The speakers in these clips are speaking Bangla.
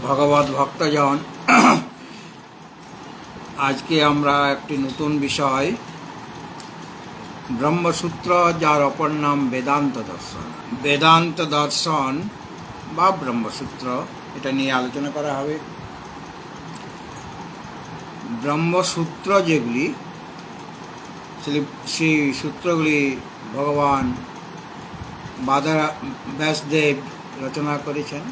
ভগবত ভক্তজন, আজকে আমরা একটি নতুন বিষয় ব্রহ্মসূত্র, যার অপর নাম বেদান্ত দর্শন। বেদান্ত দর্শন বা ব্রহ্মসূত্র, এটা নিয়ে আলোচনা করা হবে। ব্রহ্মসূত্র যেগুলি, সেই সূত্রগুলি ভগবান ব্যাসদেব রচনা করেছেন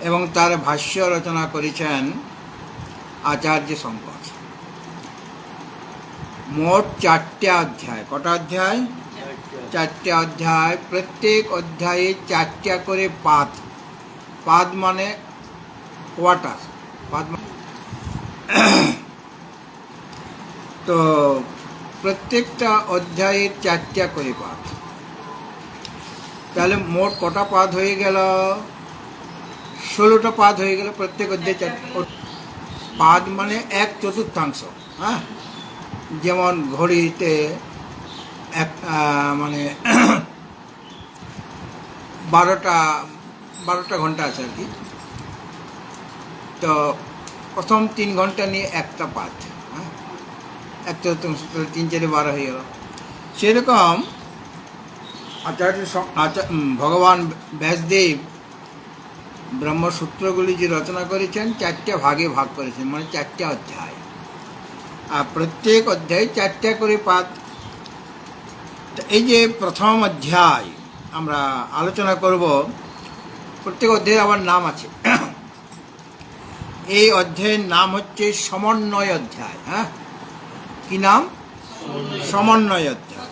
এবং তার ভাষ্য রচনা করেছেন আচার্য শঙ্কর। মোট 4টে অধ্যায়। কটা অধ্যায়? 4টে অধ্যায়। প্রত্যেক অধ্যায়ে 4টা করে পাদ। পাদ মানে কোয়ার্টার। পাদ তো প্রত্যেকটা অধ্যায়ে 4টা করে পাদ। তাহলে মোট কটা পাদ হয়ে গেল? 16টা পাদ হয়ে গেল। প্রত্যেক অধ্যায়ে 4 পাদ মানে 1/4। হ্যাঁ, যেমন ঘড়িতে মানে 12টা ঘন্টা আছে আর কি। তো প্রথম 3 ঘন্টা নিয়ে একটা পাদ। হ্যাঁ, 1/4, 3 4 12 হয়ে গেল। সেরকম ভগবান ব্যাসদেব ব্রহ্মসূত্রগুলি যে রচনা করেছেন 4টে ভাগে ভাগ করেছেন, মানে 4টে অধ্যায়। আর প্রত্যেক অধ্যায়ে 4টা করে পাদ। এই যে প্রথম অধ্যায় আমরা আলোচনা করব, প্রত্যেক অধ্যায়ের আবার নাম আছে। এই অধ্যায়ের নাম হচ্ছে সমন্বয় অধ্যায়। হ্যাঁ, কি নাম? সমন্বয় অধ্যায়।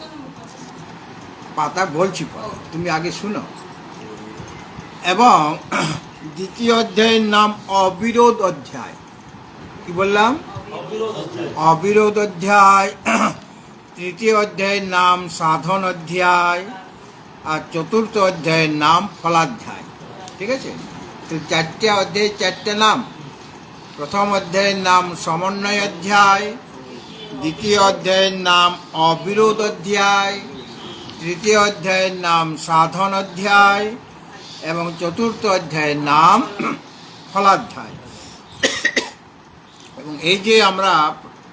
পাতা বলছি পরে, তুমি আগে শুনো। এবং দ্বিতীয় অধ্যায়ের নাম অবিরোধ অধ্যায়। কি বললাম? অবিরোধ অধ্যায়। তৃতীয় অধ্যায়ের নাম সাধন অধ্যায়। আর চতুর্থ অধ্যায়ের নাম ফলাধ্যায়। ঠিক আছে? তো 4টে অধ্যায়ে 4টে নাম। প্রথম অধ্যায়ের নাম সমন্বয় অধ্যায়, দ্বিতীয় অধ্যায়ের নাম অবিরোধ অধ্যায়, তৃতীয় অধ্যায়ের নাম সাধন অধ্যায় এবং চতুর্থ অধ্যায়ের নাম ফলাধ্যায়। এবং এই যে আমরা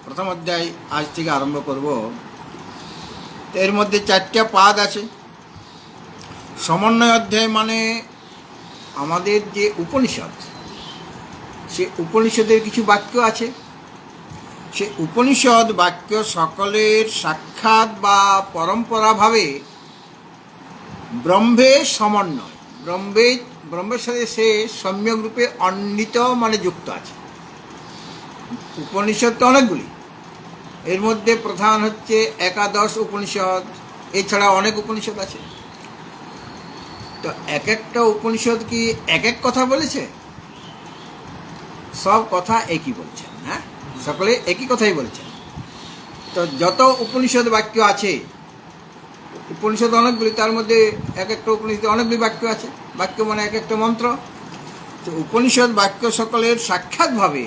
প্রথম অধ্যায় আজ থেকে আরম্ভ করব, এর মধ্যে 4টা পাদ আছে। সমন্বয় অধ্যায় মানে আমাদের যে উপনিষদ, সে উপনিষদের কিছু বাক্য আছে। সে উপনিষদ বাক্য সকলের সাক্ষাৎ বা পরম্পরাভাবে ব্রহ্মের সমন্বয়, ব্রহ্মের সাথে সে সম্যকরূপে অন্বিত, মানে যুক্ত আছে। উপনিষদ তো অনেকগুলি, এর মধ্যে প্রধান হচ্ছে একাদশ উপনিষদ। এছাড়া অনেক উপনিষদ আছে। তো এক একটা উপনিষদ কি এক এক কথা বলেছে? সব কথা একই বলছেন। হ্যাঁ, সকলে একই কথাই বলছেন। তো যত উপনিষদ বাক্য আছে, উপনিষদ অনেকগুলি, তার মধ্যে এক একটা উপনিষদে অনেকগুলি বাক্য আছে। বাক্য মানে এক একটা মন্ত্র। তো উপনিষদ বাক্য সকলের সাক্ষাৎভাবে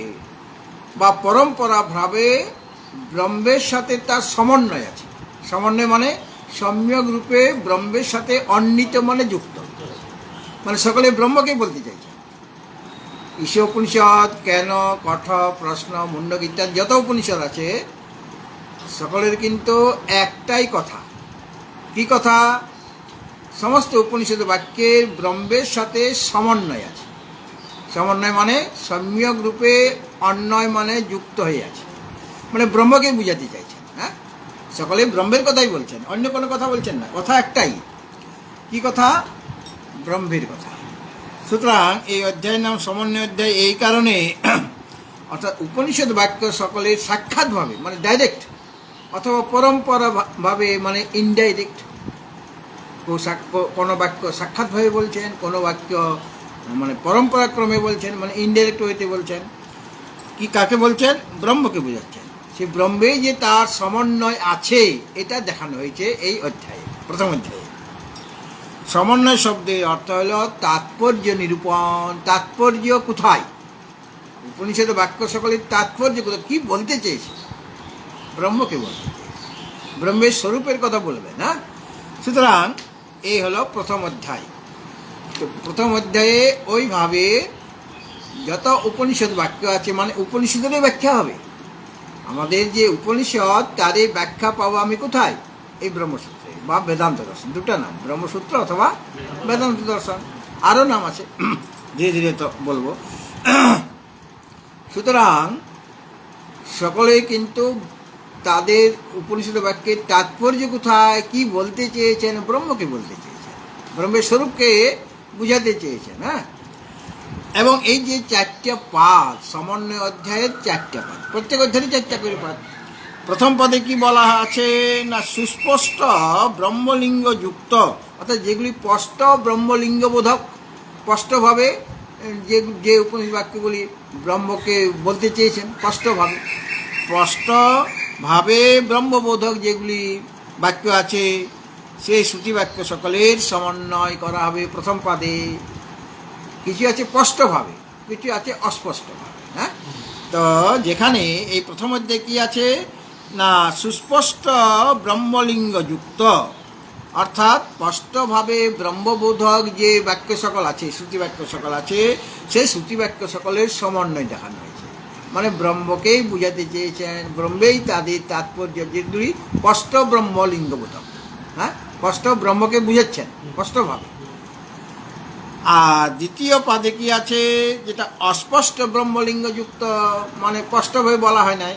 বা পরম্পরাভাবে ব্রহ্মের সাথে তার সমন্বয় আছে। সমন্বয় মানে সম্যক রূপে ব্রহ্মের সাথে অন্বিত, মানে যুক্ত, মানে সকলে ব্রহ্মকেই বলতে চাইছে। ঈশ উপনিষদ, কেন, কঠ, প্রশ্ন, মুন্ডক ইত্যাদি যত উপনিষদ আছে, সকলের কিন্তু একটাই কথা। কি কথা? সমস্ত উপনিষদ বাক্যের ব্রহ্মের সাথে সমন্বয় আছে। সমন্বয় মানে সম্যক রূপে অন্বয়, মানে যুক্ত হয়ে আছে, মানে ব্রহ্মকে বুঝাতে চাইছেন। হ্যাঁ, সকলে ব্রহ্মের কথাই বলছেন, অন্য কোনো কথা বলছেন না। কথা একটাই। কি কথা? ব্রহ্মের কথা। সুতরাং এই অধ্যায়ের নাম সমন্বয় অধ্যায় এই কারণে, অর্থাৎ উপনিষদ বাক্য সকলের সাক্ষাৎভাবে, মানে ডাইরেক্ট, অথবা পরম্পরাভাবে, মানে ইনডাইরেক্ট। কোনো বাক্য সাক্ষাৎভাবে বলছেন, কোনো বাক্য মানে পরম্পরাক্রমে বলছেন, মানে ইনডাইরেক্ট হইতে বলছেন। কি কাকে বলছেন? ব্রহ্মকে বোঝাচ্ছেন। সে ব্রহ্মে যে তার সমন্বয় আছে, এটা দেখানো হয়েছে এই অধ্যায়ে, প্রথম অধ্যায়ে। সমন্বয় শব্দের অর্থ হল তাৎপর্য নিরূপণ। তাৎপর্য কোথায়? উপনিষদ বাক্য সকলের তাৎপর্য কোথায়? কি বলতে চেয়েছে? ব্রহ্মকে বলতে চেয়েছে, ব্রহ্মের স্বরূপের কথা বলবে না। সুতরাং এই হলো প্রথম অধ্যায়। তো প্রথম অধ্যায়ে ওইভাবে যত উপনিষদ বাক্য আছে মানে উপনিষদেরই ব্যাখ্যা হবে। আমাদের যে উপনিষদ তারই ব্যাখ্যা পাবো আমি কোথায়? এই ব্রহ্মসূত্রে বা বেদান্ত দর্শন, দুটো নাম, ব্রহ্মসূত্র অথবা বেদান্ত দর্শন, আরও নাম আছে, ধীরে ধীরে তো বলবো। সুতরাং সকলেই কিন্তু তাদের উপনিষদ বাক্যের তাৎপর্য কোথায়, কি বলতে চেয়েছেন, ব্রহ্মকে বলতে চেয়েছেন, ব্রহ্মের স্বরূপকে বুঝাতে চেয়েছেন। হ্যাঁ, এবং এই যে চারটা পাদ, সমন্বয় অধ্যায়ের চারটা পাদ, প্রত্যেক অধ্যায়ে চারটা করে পাদ। প্রথম পদে কি বলা আছে না, সুস্পষ্ট ব্রহ্মলিঙ্গ যুক্ত, অর্থাৎ যেগুলি স্পষ্ট ব্রহ্মলিঙ্গ বোধক, স্পষ্টভাবে যে উপনিষদ বাক্যগুলি ব্রহ্মকে বলতে চেয়েছেন স্পষ্টভাবে, স্পষ্টভাবে ব্রহ্মবোধক যেগুলি বাক্য আছে সেই শ্রুতি বাক্য সকলের সমন্বয় করা হবে প্রথম পাদে। কিছু আছে স্পষ্টভাবে, কিছু আছে অস্পষ্টভাবে। হ্যাঁ, তো যেখানে এই প্রথম অধ্যায়ে কি আছে না, সুস্পষ্ট ব্রহ্মলিঙ্গ যুক্ত, অর্থাৎ স্পষ্টভাবে ব্রহ্মবোধক যে বাক্য সকল আছে, শ্রুতি বাক্য সকল আছে, সেই শ্রুতি বাক্য সকলের সমন্বয় দেখানো হয়েছে। মানে ব্রহ্মকেই বুঝাতে চেয়েছেন, ব্রহ্মেই তাদের তাৎপর্য, যেগুলি স্পষ্ট ব্রহ্মলিঙ্গবোধক। হ্যাঁ, স্পষ্ট ব্রহ্মকে বুঝাচ্ছেন স্পষ্টভাবে। আর দ্বিতীয় পাদে কি আছে, যেটা অস্পষ্ট ব্রহ্মলিঙ্গযুক্ত, মানে স্পষ্টভাবে বলা হয় নাই,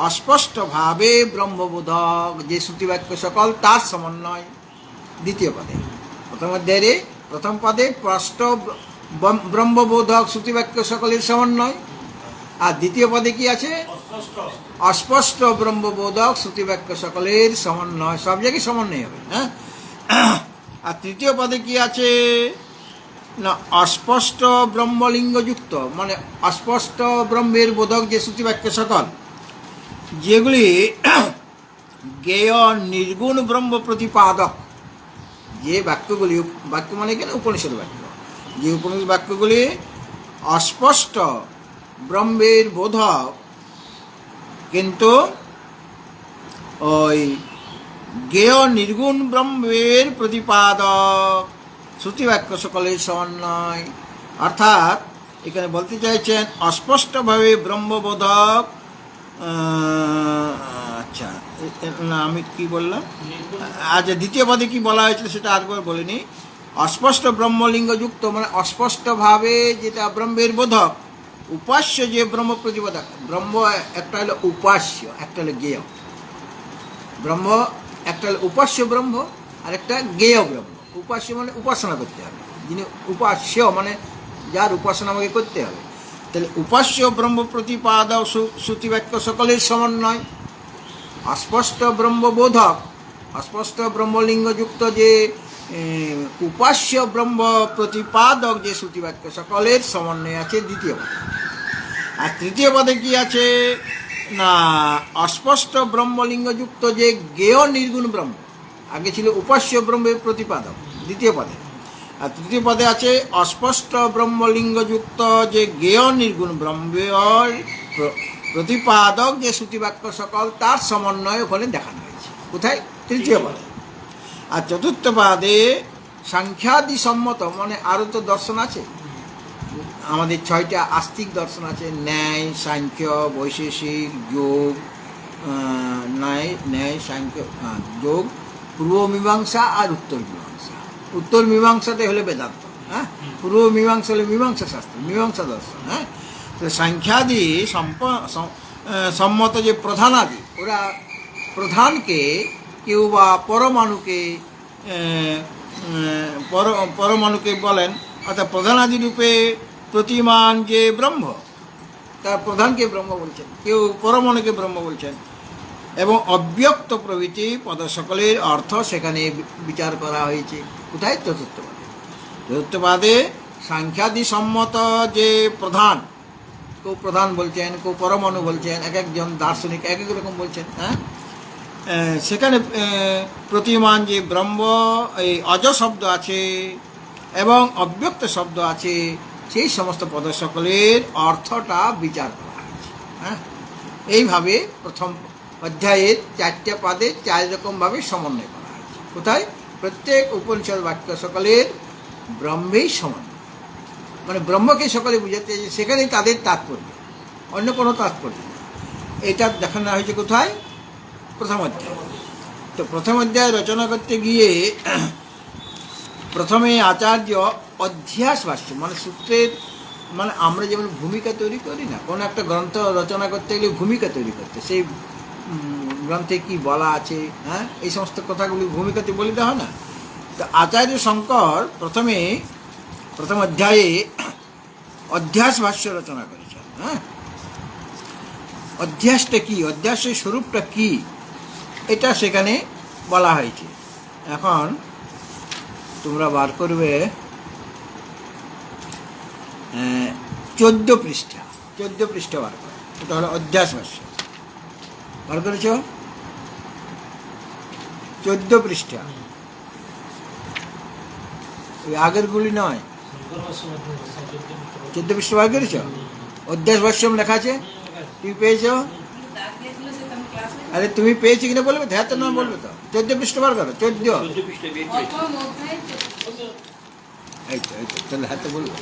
অস্পষ্টভাবে ব্রহ্মবোধক যে শ্রুতিবাক্য সকল তার সমন্বয় দ্বিতীয় পদে। প্রথম অধ্যায়ে প্রথম পদে স্পষ্ট ব্রহ্মবোধক শ্রুতিবাক্য সকলের সমন্বয়, আর দ্বিতীয় পদে কি আছে, অস্পষ্ট ব্রহ্মবোধক শ্রুতিবাক্য সকলের সমন্বয়, সব জায়গায় সমন্বয় হবে। হ্যাঁ, আর তৃতীয় পদে কি আছে না, অস্পষ্ট ব্রহ্মলিঙ্গযুক্ত, মানে অস্পষ্ট ব্রহ্মের বোধক যে শ্রুতিবাক্য সকল, যেগুলি জ্ঞেয় নির্গুণ ব্রহ্ম প্রতিপাদক, যে বাক্যগুলি, বাক্য মানে কেন উপনিষদ বাক্য, যে উপনিষদ বাক্যগুলি অস্পষ্ট ব্রহ্মের বোধক কিন্তু ওই জ্ঞেয় নির্গুণ ব্রহ্মের প্রতিপাদক শ্রুতিবাক্য সকলের সমন্বয়। অর্থাৎ এখানে বলতে চাইছেন অস্পষ্টভাবে ব্রহ্মবোধক, আচ্ছা না আমি কি বললাম, আচ্ছা দ্বিতীয় পদে কি বলা হয়েছিল সেটা আরেকবার বলিনি। অস্পষ্ট ব্রহ্মলিঙ্গযুক্ত মানে অস্পষ্টভাবে যেটা ব্রহ্মের বোধক, উপাস্য যে ব্রহ্ম প্রতিপাদক, ব্রহ্ম একটা হলো উপাস্য, একটা হলো জ্ঞেয় ব্রহ্ম, একটা হলো উপাস্য ব্রহ্ম আর একটা জ্ঞেয় ব্রহ্ম। উপাস্য মানে উপাসনা করতে হবে, যিনি উপাস্য মানে যার উপাসনা আমাকে করতে হবে। তাহলে উপাস্য ব্রহ্ম প্রতিপাদক শ্রুতিবাক্য সকলের সমন্বয়, অস্পষ্ট ব্রহ্মবোধক, অস্পষ্ট ব্রহ্মলিঙ্গযুক্ত যে উপাস্য ব্রহ্ম প্রতিপাদক যে শ্রুতিবাক্য সকলের সমন্বয় আছে দ্বিতীয় পদে। আর তৃতীয় পদে কি আছে না, অস্পষ্ট ব্রহ্মলিঙ্গযুক্ত যে জ্ঞেয় নির্গুণ ব্রহ্ম, আগে ছিল উপাস্য ব্রহ্মের প্রতিপাদক দ্বিতীয় পদে, আর তৃতীয় পদে আছে অস্পষ্ট ব্রহ্মলিঙ্গযুক্ত যে জ্ঞেয় নির্গুণ ব্রহ্মের প্রতিপাদক যে শ্রুতিবাক্য সকল তার সমন্বয় ওখানে দেখানো হয়েছে। কোথায়? তৃতীয় পদে। আর চতুর্থ পদে সাংখ্যাদি সম্মত, মানে আরও তো দর্শন আছে, আমাদের 6টা আস্তিক দর্শন আছে, ন্যায়, সাংখ্য, বৈশেষিক, যোগ, ন্যায় সাংখ্য, যোগ, পূর্ব মীমাংসা আর উত্তর মীমাংসা। উত্তর মীমাংসাতে হলে বেদান্ত, হ্যাঁ, পূর্ব মীমাংসা হলে মীমাংসা শাস্ত্র, মীমাংসা দর্শন। হ্যাঁ, সাংখ্যাদি সম্মত যে প্রধানাদি, ওরা প্রধানকে কেউ বা পরমাণুকে বলেন, অর্থাৎ প্রধানাদি রূপে প্রতিমান যে ব্রহ্ম, তার প্রধানকে ব্রহ্ম বলছেন, কেউ পরমাণুকে ব্রহ্ম বলছেন। এবং অব্যক্ত প্রভৃতি পদ সকলের অর্থ সেখানে বিচার করা হয়েছে। কোথায়? চতুর্থ পদে। চতুর্থ পদে সাংখ্যাদি সম্মত যে প্রধান, কেউ প্রধান বলছেন, কেউ পরমাণু বলছেন, এক একজন দার্শনিক এক এক রকম বলছেন। হ্যাঁ, সেখানে প্রতিমান যে ব্রহ্ম, এই অজ শব্দ আছে এবং অব্যক্ত শব্দ আছে, সেই সমস্ত পদ সকলের অর্থটা বিচার করা হয়েছে। হ্যাঁ, এইভাবে প্রথম অধ্যায়ের 4টে পদে 4 রকমভাবে সমন্বয় করা হয়েছে। কোথায়? প্রত্যেক উপনিষদ বাক্য সকলের ব্রহ্মেই সমন্বয়। মানে ব্রহ্মকে সকলে বুঝাতে যে সেখানেই তাদের তাৎপর্য, অন্য কোনো তাৎপর্য নেই। এটা দেখানো হয়েছে কোথায়? প্রথম অধ্যায়। তো প্রথম অধ্যায় রচনা করতে গিয়ে প্রথমে আচার্য অধ্যাস ভাষ্য মানে সূত্রের, মানে আমরা যেমন ভূমিকা তৈরি করি না, কোনো একটা গ্রন্থ রচনা করতে গেলে ভূমিকা তৈরি করতে, সেই গ্রন্থে কি বলা আছে, হ্যাঁ, এই সমস্ত কথাগুলি ভূমিকাতে বলে দেওয়া হয় না। তো আচার্য শঙ্কর প্রথম অধ্যায়ে অধ্যাস ভাষ্য রচনা করেছেন। হ্যাঁ, অধ্যাসটা কি, অধ্যাসের স্বরূপটা কি, এটা সেখানে বলা হয়েছে। এখন তোমরা বার করবে 14 পৃষ্ঠা, 14 পৃষ্ঠা বার করো, এটা হলো অধ্যাস ভাষ্য। বার করেছ? 14 পৃষ্ঠা, ওই আগেরগুলি নয়, 14 পৃষ্ঠা বার করেছ? অধ্যাস ভাষ্যম লেখা আছে, তুমি পেয়েছ? আরে তুমি পেয়েছি কিনা বলবে, ধ্যাত না বলবে তো। 14 পৃষ্ঠা বার করো, 14। এই তো তাহলে হাতে বলবো।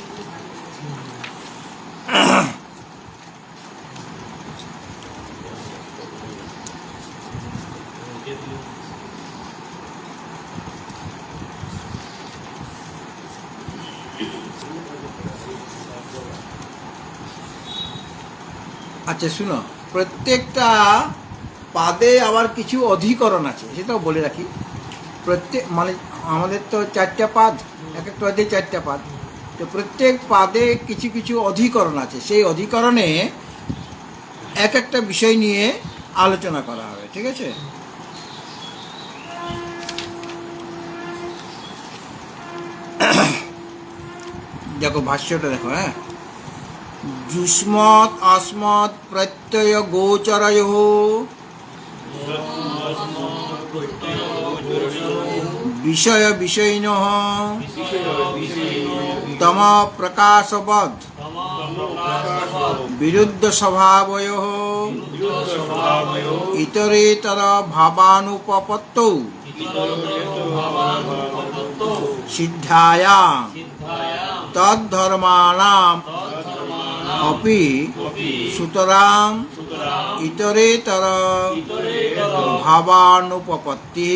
আচ্ছা শুনো, প্রত্যেকটা পাদে আবার কিছু অধিকরণ আছে, সেটাও বলে রাখি। প্রত্যেক মানে আমাদের তো 4টা পাদ, এক একটা অধ্যায়ে 4টা পাদ, তো প্রত্যেক পাদে কিছু কিছু অধিকরণ আছে, সেই অধিকরণে এক একটা বিষয় নিয়ে আলোচনা করা হবে, ঠিক আছে? দেখো ভাষ্যটা দেখো। হ্যাঁ, যুষ্মৎ अस्मत् প্রত্যয় গোচরয়োঃ বিষয় বিষয়িনঃ তম প্রকাশবদ বিরুদ্ধ স্বভাবয়োঃ ইতরেতর ভাবানুপপত্তৌ সিদ্ধায়াং তদ্ধর্মাণাম অপি সুতরাং ইতরেতর ভাবানুপপত্তি।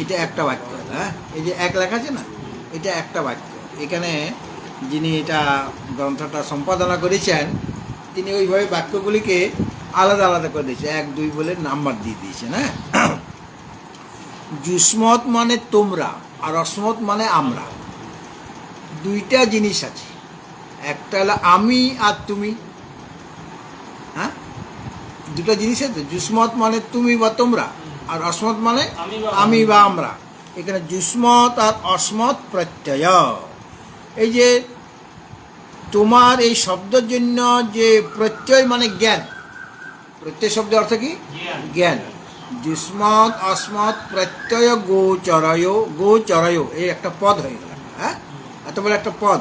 এটা একটা বাক্য। হ্যাঁ, এই যে এক লেখা আছে না, এটা একটা বাক্য। এখানে যিনি এটা গ্রন্থটা সম্পাদনা করেছেন তিনি ওইভাবে বাক্যগুলিকে আলাদা আলাদা করে দিয়েছে, 1 2 বলে নাম্বার দিয়ে দিয়েছেন। হ্যাঁ, যুষ্মৎ মানে তোমরা আর অস্মৎ মানে আমরা, দুইটা জিনিস আছে। একটা হলো আমি আর তুমি। হ্যাঁ, দুটো জিনিস আছে। যুষ্মৎ মানে তুমি বা তোমরা, আর অস্মৎ মানে আমি বা আমরা। এখানে যুষ্মৎ আর অস্মৎ প্রত্যয়। এই যে তোমার এই শব্দের জন্য যে প্রত্যয় মানে জ্ঞান, প্রত্যয় শব্দের অর্থ কি? জ্ঞান। যুষ্মৎ অস্মৎ প্রত্যয় গোচরয়, গোচরয় এই একটা পদ হয়ে গেল। হ্যাঁ, এত বড় একটা পদ,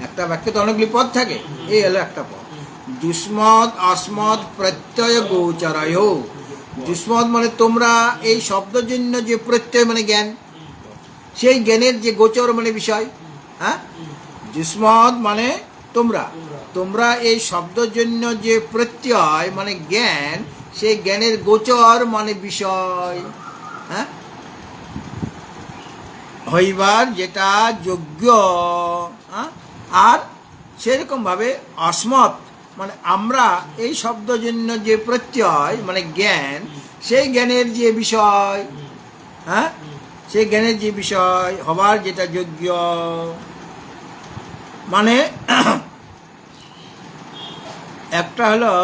একটা বাক্যে তো অনেকগুলি পদ থাকে, এই হলো একটা পদ। যুষ্মৎ অস্মৎ প্রত্যয় গোচরয়। যুষ্মৎ মানে তোমরা, এই শব্দজন্য যে প্রত্যয় মানে জ্ঞান, সেই জ্ঞানের যে গোচর মানে বিষয়। হ্যাঁ, যুষ্মৎ মানে তোমরা, তোমরা এই শব্দজন্য যে প্রত্যয় মানে জ্ঞান, সেই জ্ঞানের গোচর মানে বিষয়। হ্যাঁ, হইবার যেটা যোগ্য। হ্যাঁ, আর সেরকমভাবে অস্মৎ মানে আমরা, এই শব্দজন্য যে প্রত্যয় মানে জ্ঞান, সেই জ্ঞানের যে বিষয়। হ্যাঁ, সেই জ্ঞানের যে বিষয় হবার যেটা যোগ্য, মানে একটা হলো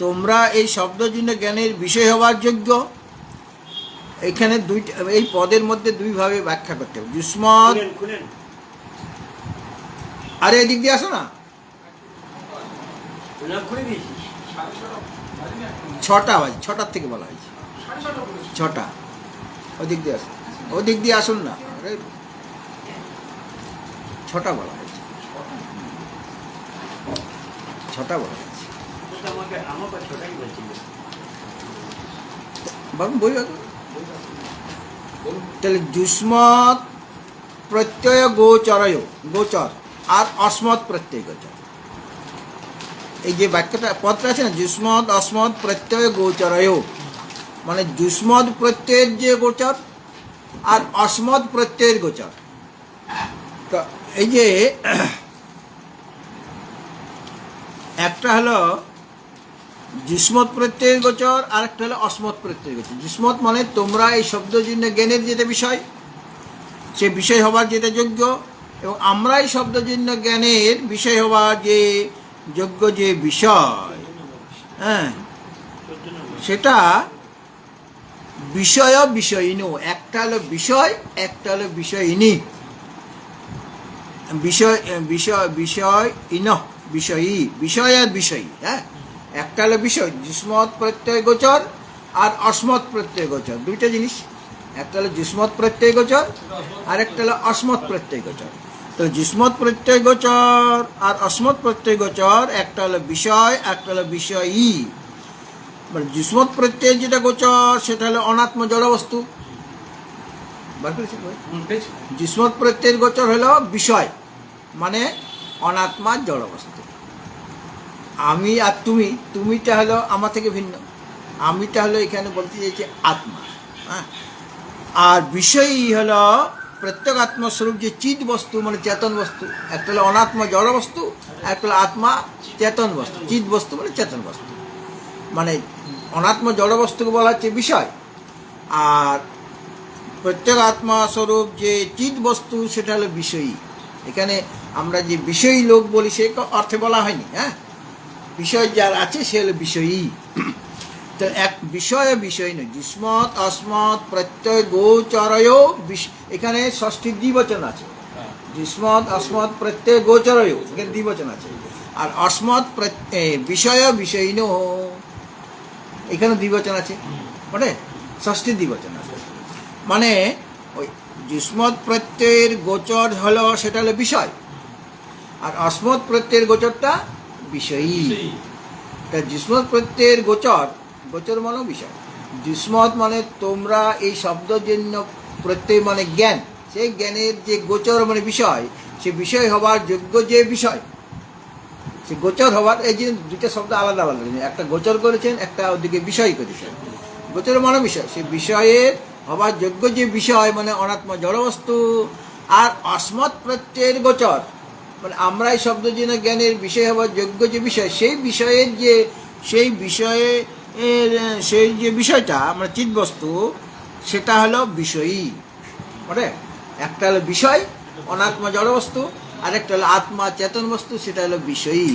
তোমরা এই শব্দজন্য জ্ঞানের বিষয় হবার যোগ্য। এখানে দুইটা, এই পদের মধ্যে দুইভাবে ব্যাখ্যা করতে হবে। যুষ্মৎ, আরে এদিক দিয়ে আসো না, 6টা বাজে, 6টার থেকে বলা হয়েছে 6টা। ওদিক দিয়ে আসুন, ওদিক দিয়ে আসুন না, আরে 6টা বলা হয়েছে, 6টা বলা হয়েছে। বাবু বই বাবু, তাহলে যুষ্মৎ প্রত্যয় গোচরয়, গোচর, আর অস্মৎ প্রত্যয় গোচর। এই যে বাক্যটা পদটা আছে না, যুষ্মৎ অস্মৎ প্রত্যয় গোচরয়, মানে যুষ্মৎ প্রত্যয়ের যে গোচর আর অস্মৎ প্রত্যয়ের গোচর। তো এই যে একটা হলো যুষ্মৎ প্রত্যয়ের গোচর, আর একটা হলো অস্মৎ প্রত্যয়ের গোচর। যুষ্মৎ মানে তোমরা এই শব্দজন্য জ্ঞানের যেটা বিষয়, সে বিষয় হবার যেটা যোগ্য, এবং আমরা এই শব্দজন্য জ্ঞানের বিষয় হবার যে যোগ্য যে বিষয়, হ্যাঁ, সেটা বিষয় বিষয়িনু। একটা হলো বিষয়, একটা হলো বিষয়িনী। বিষয় বিষয় বিষয় ইন বিষয়ী, বিষয় আর বিষয়ী। হ্যাঁ, একটা হলো বিষয় যুষ্মৎ প্রত্যয় গোচর আর অস্মৎ প্রত্যয় গোচর, দুইটা জিনিস। একটা হলো যুষ্মৎ প্রত্যয় গোচর আর একটা হলো অস্মৎ প্রত্যয় গোচর। তো যুষ্মৎ প্রত্যয় গোচর আর অস্মৎ প্রত্যয় গোচর, একটা হলো বিষয়, একটা হলো বিষয়ী। মানে যুষ্মৎ প্রত্যয়ের যেটা গোচর সেটা হলো অনাত্ম জড়বস্তু। যুষ্মৎ প্রত্যয়ের গোচর হলো বিষয়, মানে অনাত্মা জড়বস্তু। আমি আর তুমি, তুমিটা হলো আমার থেকে ভিন্ন, আমিটা হলো এখানে বলতে চাইছি আত্মা। হ্যাঁ, আর বিষয়ই হলো প্রত্যেক আত্মস্বরূপ যে চিৎ বস্তু, মানে চেতন বস্তু। একটা হলো অনাত্মা জড় বস্তু, একটা হলো আত্মা চেতন বস্তু। চিৎ বস্তু মানে চেতন বস্তু, মানে অনাত্মা জড় বস্তুকে বলা হচ্ছে বিষয়, আর প্রত্যেক আত্মা স্বরূপ যে চিৎ বস্তু সেটা হলো বিষয়ী। এখানে আমরা যে বিষয়ী লোক বলি সে অর্থে বলা হয়নি। হ্যাঁ, বিষয় যার আছে সে হলো বিষয়ী। তো এক বিষয় বিষয় নয়, যুষ্মৎ অস্মৎ প্রত্যয় গোচরয়, এখানে ষষ্ঠী দ্বিবচন আছে। যুষ্মৎ অস্মৎ প্রত্যয় গোচরয়, এখানে দ্বিবচন আছে। আর অস্মৎ বিষয় বিষয়ীন, এখানে দ্বিবচন আছে, মানে ষষ্ঠী দ্বিবচন আছে। মানে ওই যুষ্মৎ প্রত্যয়ের গোচর হলো সেটা হলো বিষয়, আর অস্মৎ প্রত্যয়ের গোচরটা বিষয়ী। তা যুষ্মৎ প্রত্যয়ের গোচর, গোচর মানে বিষয়। যুষ্মৎ মানে তোমরা এই শব্দজন্য প্রত্যয় মানে জ্ঞান, সেই জ্ঞানের যে গোচর মানে বিষয়, সে বিষয় হবার যোগ্য যে বিষয়, সে গোচর হবার, এই যে দুইটা শব্দ আলাদা আলাদা, একটা গোচর করেছেন, একটা ওদিকে বিষয় করেছেন। গোচর মানে বিষয়, সে বিষয়ের হবার যোগ্য যে বিষয় মানে অনাত্মা জড়বস্তু। আর অস্মৎ প্রত্যয়ের গোচর মানে আমরা এই শব্দজন্য জ্ঞানের বিষয় হবার যোগ্য যে বিষয়, সেই বিষয়ের যে সেই বিষয়ে সেই যে বিষয়টা মানে চিৎবস্তু, সেটা হলো বিষয়ী। মানে একটা হলো বিষয় অনাত্মা জড়বস্তু, আর একটা হলো আত্মা চেতন বস্তু, সেটা হলো বিষয়ী।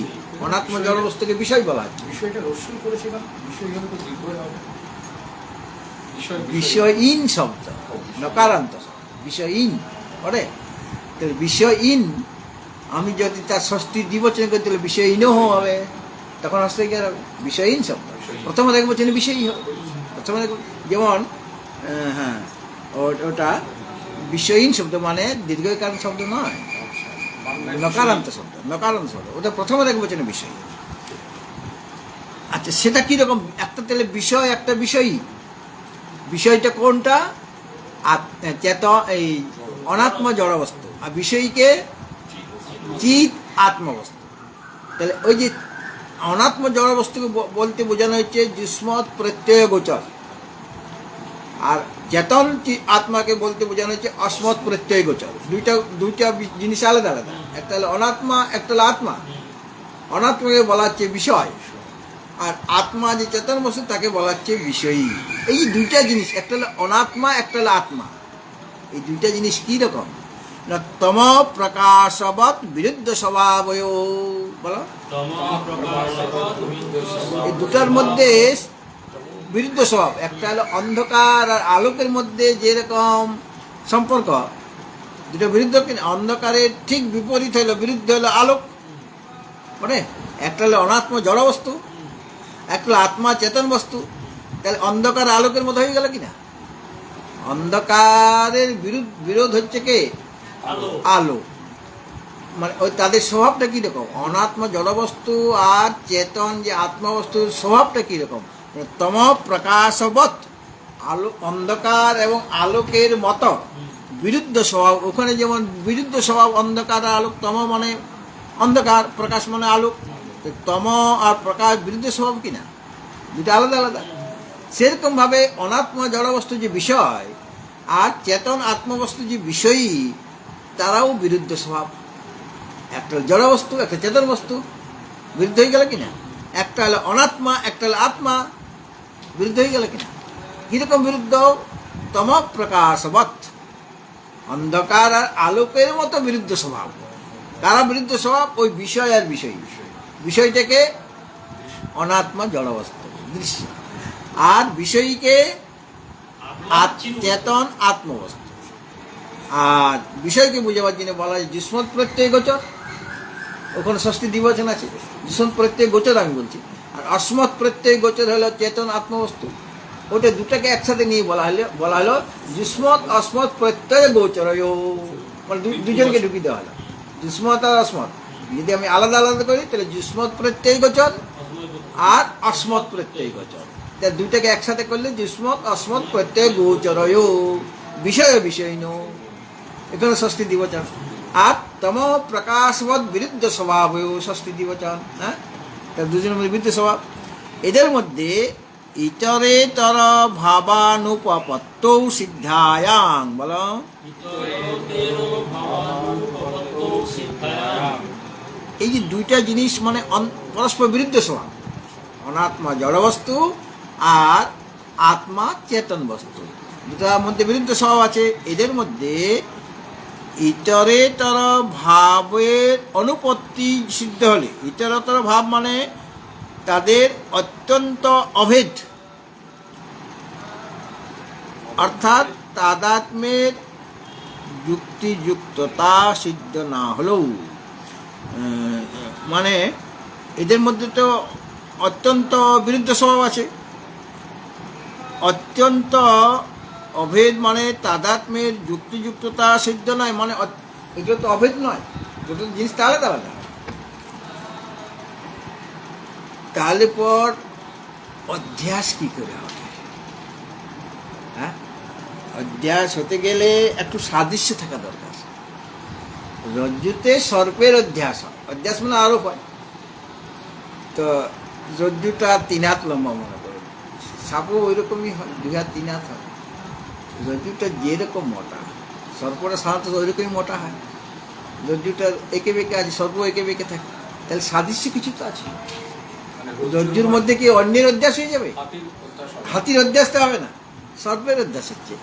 অনাত্মা জড়বস্তুকে বিষয় বলা হয়। বিষয়টা রসুন করেছিলাম, বিষয় হলে তো দীর্ঘই হবে। বিষয়ীন শব্দ, নকারান্ত শব্দ, বিষয়ীন। ওরে তাহলে বিষয়ীন, আমি যদি তার ষষ্ঠী দ্বিবচন করতে হলে বিষয়ীনও হবে, তখন আসতে গিয়ে হবে বিষয়ীন শব্দ। প্রথমে এক বচনে বিষয়ী হবে, প্রথমে যেমন হ্যাঁ, ওটা বিষয়ীন শব্দ মানে দীর্ঘকালীন শব্দ নয়, নকারান্ত শব্দ, নকারান্ত শব্দ, ওটা প্রথমে এক বচনে বিষয়। আচ্ছা, সেটা কীরকম? একটা তাহলে বিষয়, একটা বিষয়ী। বিষয়টা কোনটা? এই অনাত্ম জড়বস্তু, আর বিষয়ীকে চিৎ আত্মবস্তু। তাহলে ওই যে অনাত্ম জড়বস্তুকে বলতে বোঝানো হচ্ছে যুষ্মৎ প্রত্যয় গোচর, আর চেতন আত্মাকে বলতে বোঝানো হচ্ছে অস্মৎ প্রত্যয় গোচর। দুইটা জিনিস আলাদা আলাদা, একটা হলো অনাত্মা, একটা হলো আত্মা। অনাত্মাকে বলা হচ্ছে বিষয়, আর আত্মা যে চেতন বস্তু তাকে বলা হচ্ছে বিষয়ী। এই যে দুইটা জিনিস, একটা হলো অনাত্মা, একটা হলো আত্মা, এই দুইটা জিনিস কি রকম না তম প্রকাশবৎ বিরুদ্ধ স্বভাবয়, বলো। এই দুটার মধ্যে বিরুদ্ধ স্বভাব, একটা হলো অন্ধকার আর আলোকের মধ্যে যেরকম সম্পর্ক, দুটো বিরুদ্ধ। অন্ধকারের ঠিক বিপরীত হলো, বিরুদ্ধ হলো আলোক। মানে একটা হলো অনাত্ম জড়বস্তু, একটা হলো আত্মা চেতন বস্তু। তাহলে অন্ধকার আলোকের মধ্যে হয়ে গেল কিনা? অন্ধকারের বিরোধ হচ্ছে কে? আলো। মানে ওই তাদের স্বভাবটা কীরকম? অনাত্ম জড়বস্তু আর চেতন যে আত্মবস্তুর স্বভাবটা কীরকম? তম প্রকাশবৎ, আলো অন্ধকার এবং আলোকের মতো বিরুদ্ধ স্বভাব, ওখানে যেমন বিরুদ্ধ স্বভাব অন্ধকার আর আলোক, তম মানে অন্ধকার, প্রকাশ মানে আলোক। তো তম আর প্রকাশ বিরুদ্ধ স্বভাব কিনা, দুটো আলাদা আলাদা। সেরকমভাবে অনাত্ম জড়বস্তু যে বিষয় আর চেতন আত্মবস্তু যে বিষয়ী, তারাও বিরুদ্ধ স্বভাব। একটা হলো জড়বস্তু, একটা চেতন বস্তু, বিরুদ্ধ হয়ে গেল কিনা। একটা হলো অনাত্মা, একটা হলো আত্মা, বিরুদ্ধ হয়ে গেল কিনা। কীরকম বিরুদ্ধ? তম প্রকাশবৎ, অন্ধকার আর আলোকের মতো বিরুদ্ধ স্বভাব। কারা বিরুদ্ধ স্বভাব? ওই বিষয় আর বিষয়। বিষয়টাকে অনাত্মা জড়বস্তু দৃশ্য, আর বিষয়ীকে চেতন আত্মবস্তু। আর বিষয়কে বুঝাবার জন্য বলা হয় যুষ্মৎ প্রত্যয় গোচর। ওখানে ষষ্ঠী দ্বিবচন আছে। যুষ্মৎ প্রত্যয় গোচর আমি বলছি, আর অস্মৎ প্রত্যয় গোচর হলো চেতন আত্মবস্তু। ওটা দুটাকে একসাথে নিয়ে বলা হলো যুষ্মৎ অস্মৎ প্রত্যয় গোচর, মানে দুজনকে ঢুকিয়ে দেওয়া হলো, যুষ্মৎ আর অস্মৎ। যদি আমি আলাদা আলাদা করি তাহলে যুষ্মৎ প্রত্যয় গোচর আর অস্মৎ প্রত্যয় গোচর। তা দুটাকে একসাথে করলে যুষ্মৎ অস্মৎ প্রত্যয় গোচর, বিষয় বিষয় নো, এখানে ষষ্ঠী দ্বিবচন। আর তম প্রকাশবৎ বিরুদ্ধ স্বভাব, ষষ্ঠী দ্বিবচন। হ্যাঁ, তার দুজনের মধ্যে বিরুদ্ধ স্বভাব। এদের মধ্যে ইতরেতর ভাবানুপপত্ত সিদ্ধায়াং, বলো এই যে দুইটা জিনিস মানে পরস্পর বিরুদ্ধ স্বভাব, অনাত্মা জড়বস্তু আর আত্মা চেতন বস্তু, দুটার মধ্যে বিরুদ্ধ স্বভাব আছে। এদের মধ্যে ইতরেতর ভাবের অনুপত্তি সিদ্ধ হলে, ইতরতর ভাব মানে তাদের অত্যন্ত অভেদ, অর্থাৎ তাদাত্ম্যের যুক্তিযুক্ততা সিদ্ধ না হলেও, মানে এদের মধ্যে তো অত্যন্ত বিরুদ্ধ স্বভাব আছে। অত্যন্ত অভেদ মানে তাদাত্ম্যের যুক্তিযুক্ততা সিদ্ধ নয়, মানে এগুলো তো অভেদ নয়, দুটো জিনিস তো আলাদা আলাদা। তাহলে পর অধ্যাস কি করে হবে? হ্যাঁ, অধ্যাস হতে গেলে একটু সাদৃশ্য থাকা দরকার। রজ্জুতে সর্পের অধ্যাস হয়, অধ্যাস মানে আরোপ হয়। তো রজ্জুটা 3 হাত লম্বা মনে করে, সাপও ওই রকমই হয়, 2 হাত 3 হাত হয়। রজ্জুটা যেরকম মোটা, সর্পটা সাধারণত ওইরকমই মোটা হয়। রজ্জুটা এঁকে বেঁকে আছে, সর্প এঁকে বেঁকে থাকে, তাহলে সাদৃশ্য কিছু তো আছে। রজ্জুর মধ্যে কি অন্যের অধ্যাস হয়ে যাবে? হাতির অধ্যাসটা হবে না, সর্পের অধ্যাস হচ্ছে।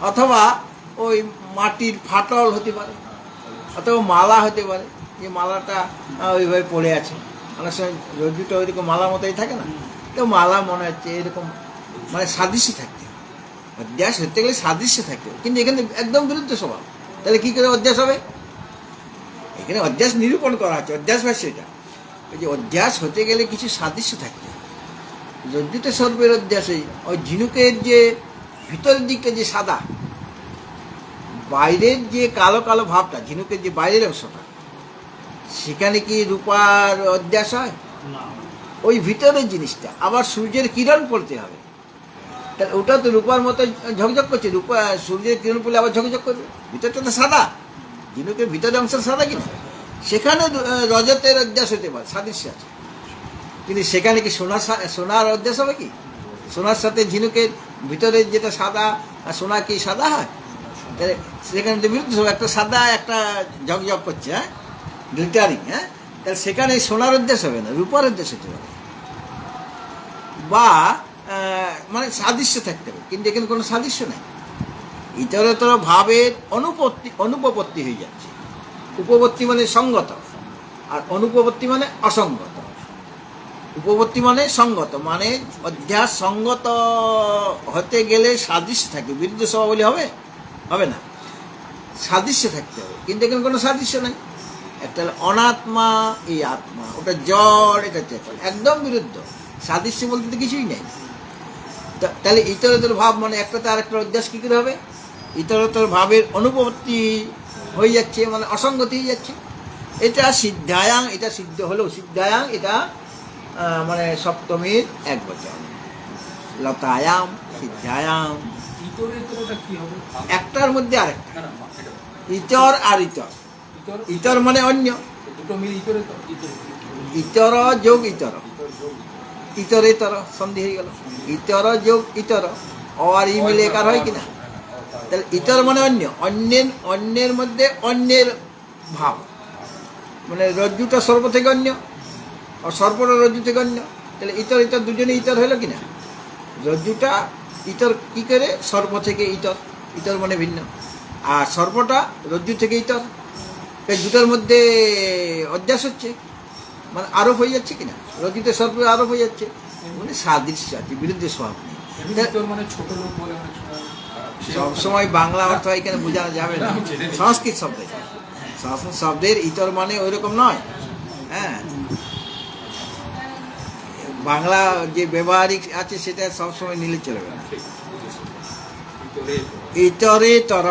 অথবা ওই মাটির ফাটল হতে পারে, অথবা মালা হতে পারে, যে মালাটা ওইভাবে পড়ে আছে। অনেক সময় রজ্জুটা ওইরকম মালার মতোই থাকে না, তো মালা মনে হচ্ছে এরকম, মানে সাদৃশ্য থাকতে হবে। অধ্যাস হতে গেলে সাদৃশ্য থাকতে হবে, কিন্তু এখানে একদম বিরুদ্ধ স্বভাব। তাহলে কী করে অধ্যাস হবে? এখানে অধ্যাস নিরূপণ করা হচ্ছে, অধ্যাস ভাষ্য এটা। ওই যে অধ্যাস হতে গেলে কিছু সাদৃশ্য থাকতে হবে। রজ্জুতে সর্পের অধ্যাসে ওই ঝিনুকের যে ভিতরের দিকটা যে সাদা, বাইরের যে কালো কালো ভাবটা, ঝিনুকের যে বাইরের অংশটা, সেখানে কি রূপার অধ্যাস হয়? ওই ভিতরের জিনিসটা আবার সূর্যের কিরণ পড়তে হবে, তাহলে ওটা তো রূপার মতো ঝকঝক করছে। রূপা সূর্যের কিরণ পড়লে আবার ঝকঝক করবে, ভিতরটা তো সাদা, ঝিনুকের ভিতরের অংশ সাদা কিনা, সেখানে রজতের অধ্যাস হতে পারে, সাদৃশ্য আছে। কিন্তু সেখানে কি সোনার অধ্যাস হবে কি? সোনার সাথে ঝিনুকের ভিতরের যেটা সাদা, আর সোনা কি সাদা হয়? তাহলে সেখানে তো বিরুদ্ধ সব, একটা সাদা একটা ঝকঝক করছে, হ্যাঁ, গ্লিটারিং, হ্যাঁ, তাহলে সেখানে সোনার অধ্যাস হবে না, রূপার অধ্যাস হতে পারে। বা মানে সাদৃশ্য থাকতে হবে, কিন্তু এখানে কোনো সাদৃশ্য নেই। ইতরতর ভাবের অনুপপত্তি হয়ে যাচ্ছে। উপপত্তি মানে সঙ্গত, আর অনুপপত্তি মানে অসঙ্গত। উপপত্তি মানে সঙ্গত, মানে অধ্যাস সঙ্গত হতে গেলে সাদৃশ্য থাকবে, বিরুদ্ধ স্বভাব বলে হবে না, সাদৃশ্য থাকতে হবে। কিন্তু এখানে কোনো সাদৃশ্য নেই। একটা অনাত্মা, এই আত্মা, ওটা জড়, এটা চেতন, একদম বিরুদ্ধ। সাদৃশ্য বলতে তো কিছুই নেই। তাহলে ইতরতর ভাব মানে একটাতে আরেকটা অধ্যাস কী করে হবে? ইতরতর ভাবের অনুপপত্তি হয়ে যাচ্ছে, মানে অসঙ্গতি হয়ে যাচ্ছে। এটা সিদ্ধায়াং, এটা সিদ্ধ হলো। সিদ্ধায়াং এটা মানে সপ্তমীর 1 বচন। লতায়াম সিদ্ধায়াম ইতরেতরটা কি হবে? একটার মধ্যে আরেকটা, না, না, এটা ইতর আর ইতর। ইতর, ইতর মানে অন্য, দুটো মিলে ইতরেতর। ইতর যোগ ইতর, ইতর যোগ ইতরেতর সন্ধি হয়ে গেল। ইতর যোগ ইতর, অ আর ই মিলে একার হয় কিনা? তাহলে ইতর মানে অন্য, অন্যের অন্যের মধ্যে অন্যের ভাব, মানে রজ্জুটা সর্ব থেকে অন্য আর সর্পটা রজ্জু থেকে অন্য। তাহলে ইতর ইতর দুজনে ইতর হলো কিনা? রজ্জুটা ইতর কি করে? সর্প থেকে ইতর, ইতর মানে ভিন্ন। আর সর্পটা রজ্জু থেকে ইতর, এই দুটোর মধ্যে অধ্যাস হচ্ছে, মানে আরোপ হয়ে যাচ্ছে কিনা? রজ্জুতে সর্পে আরোপ হয়ে যাচ্ছে, মানে সাদৃশ্য আছে, বিরুদ্ধে স্বভাব নেই। এমনি ইতর মানে ছোট লোক বলে অনেক সময় সবসময় বাংলা অর্থ এখানে বোঝানো যাবে না, সংস্কৃত শব্দ, সংস্কৃত শব্দের ইতর মানে ওই রকম নয়। হ্যাঁ, বাংলা যে ব্যবহারিক আছে সেটা সবসময় নিলে চলবে না। ইতরে তর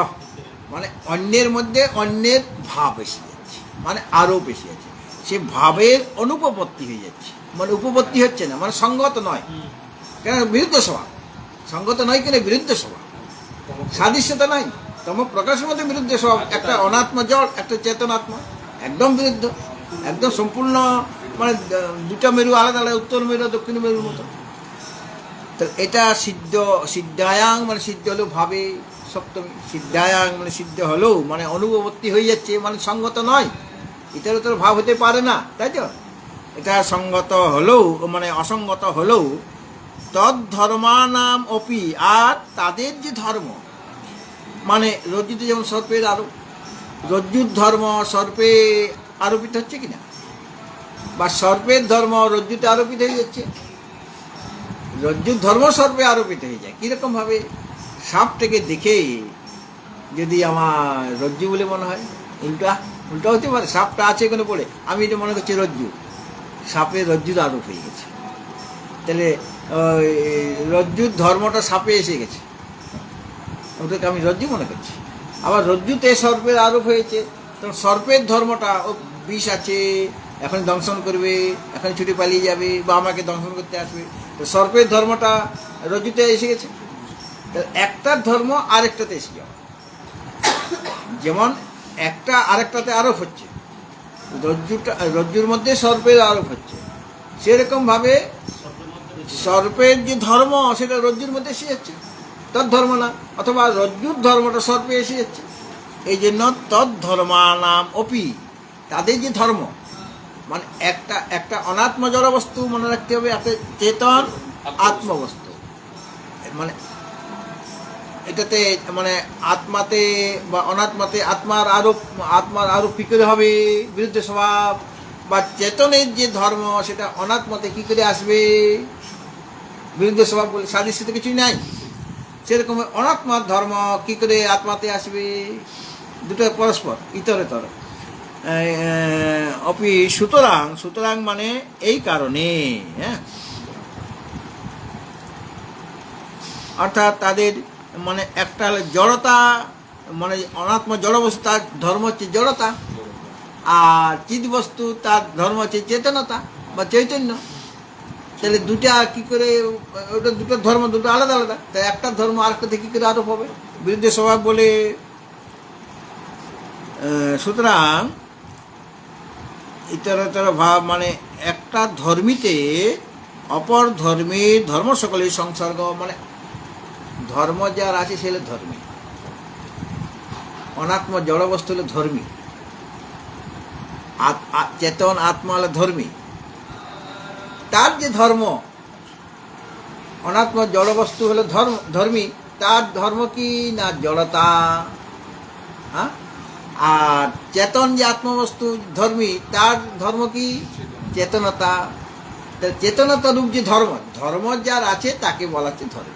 মানে অন্যের মধ্যে অন্যের ভাব এসে যাচ্ছে, মানে আরও বেশি আছে, সে ভাবের অনুপপত্তি হয়ে যাচ্ছে, মানে উপপত্তি হচ্ছে না, মানে সঙ্গত নয়, কেন? বিরুদ্ধ স্বভাব, সঙ্গত নয় কেন? বিরুদ্ধ স্বভাব, সাদৃশ্যতা নাই, তম প্রকাশের মধ্যে বিরুদ্ধ স্বভাব। একটা অনাত্মা জড়, একটা চেতনাত্মা, একদম বিরুদ্ধ, একদম সম্পূর্ণ, মানে দুটা মেরু আলাদা আলাদা, উত্তর মেরু দক্ষিণ মেরুর মতো। তাহলে এটা সিদ্ধ, সিদ্ধায়াং মানে সিদ্ধ হলেও ভাবে সপ্তমী, সিদ্ধায়াং মানে সিদ্ধ হলেও মানে অনুপপত্তি হয়ে যাচ্ছে, মানে সঙ্গত নয়, এটার তো ভাব হতে পারে না, তাই তো? এটা সঙ্গত হলেও মানে অসঙ্গত হলেও তদ্ধর্মানাম অপি, আর তাদের যে ধর্ম, মানে রজ্জুতে যেমন সর্পের আরোপ, রজ্জুর ধর্ম সর্পে আরোপিত হচ্ছে কিনা? বা সর্পের ধর্ম রজ্জুতে আরোপিত হয়ে যাচ্ছে, রজ্জুর ধর্ম সর্পে আরোপিত হয়ে যায়। কীরকম ভাবে? সাপটাকে দেখে যদি আমার রজ্জু বলে মনে হয়, উল্টা উল্টা হতে পারে, সাপটা আছে এখানে পড়ে, আমি এটা মনে করছি রজ্জু, সাপের রজ্জুর আরোপ হয়ে গেছে, তাহলে ওই রজ্জুর ধর্মটা সাপে এসে গেছে, ওটাকে আমি রজ্জু মনে করছি। আবার রজ্জুতে সর্পের আরোপ হয়েছে, তো সর্পের ধর্মটা, ও বিষ আছে, এখন দংশন করবে, এখন ছুটে পালিয়ে যাবে, বা আমাকে দংশন করতে আসবে, তো সর্পের ধর্মটা রজ্জুতে এসে গেছে। একটার ধর্ম আরেকটাতে এসে যাবে, যেমন একটা আরেকটাতে আরোপ হচ্ছে, রজ্জুর মধ্যে সর্পের আরোপ হচ্ছে, সেরকম ভাবে সর্পের যে ধর্ম সেটা রজ্জুর মধ্যে এসে যাচ্ছে, তদ্ধর্ম না, অথবা রজ্জুর ধর্মটা সর্পে এসে যাচ্ছে। এই জন্য তদ্ধর্মানাম অপি, তাদের যে ধর্ম, মানে একটা একটা অনাত্ম জড় বস্তু মনে রাখতে হবে, একটা চেতন আত্মবস্তু, মানে এটাতে মানে আত্মাতে বা অনাত্মাতে আত্মার আরোপ কী করে হবে? বিরুদ্ধ স্বভাব। বা চেতনের যে ধর্ম সেটা অনাত্মাতে কী করে আসবে? বিরুদ্ধ স্বভাব বলে সাদৃশ্য তো কিছুই নাই। সেরকম অনাত্মার ধর্ম কী করে আত্মাতে আসবে? দুটো পরস্পর ইতরেতর। অপি সুতরাং, সুতরাং মানে এই কারণে, হ্যাঁ, অর্থাৎ তাদের মানে একটা জড়তা, মানে অনাত্ম জড়বস্তু তার ধর্ম হচ্ছে জড়তা, আর চিৎবস্তু তার ধর্ম হচ্ছে চেতনতা বা চৈতন্য। তাহলে দুটা কী করে? ওটা দুটো ধর্ম, দুটো আলাদা আলাদা, তাই একটা ধর্ম আরেকটাতে কী করে আরোপ হবে? বিরুদ্ধ স্বভাব বলে। সুতরাং ইতরতর ভাব মানে একটা ধর্মীতে অপর ধর্মের ধর্ম সকলের সংসর্গ, মানে ধর্ম যার আছে সে হলো ধর্মী, অনাত্ম জড়বস্তু হলো ধর্মী, চেতন আত্মা হলো ধর্মী। তার যে ধর্ম, অনাত্ম জড়বস্তু হলো ধর্মী, তার ধর্ম কি না? জড়তা। হ্যাঁ, আর চেতন যে আত্মবস্তু ধর্মী, তার ধর্ম কি? চেতনতা। চেতনতা রূপ যে ধর্ম, ধর্ম যার আছে তাকে বলা হচ্ছে ধর্মী।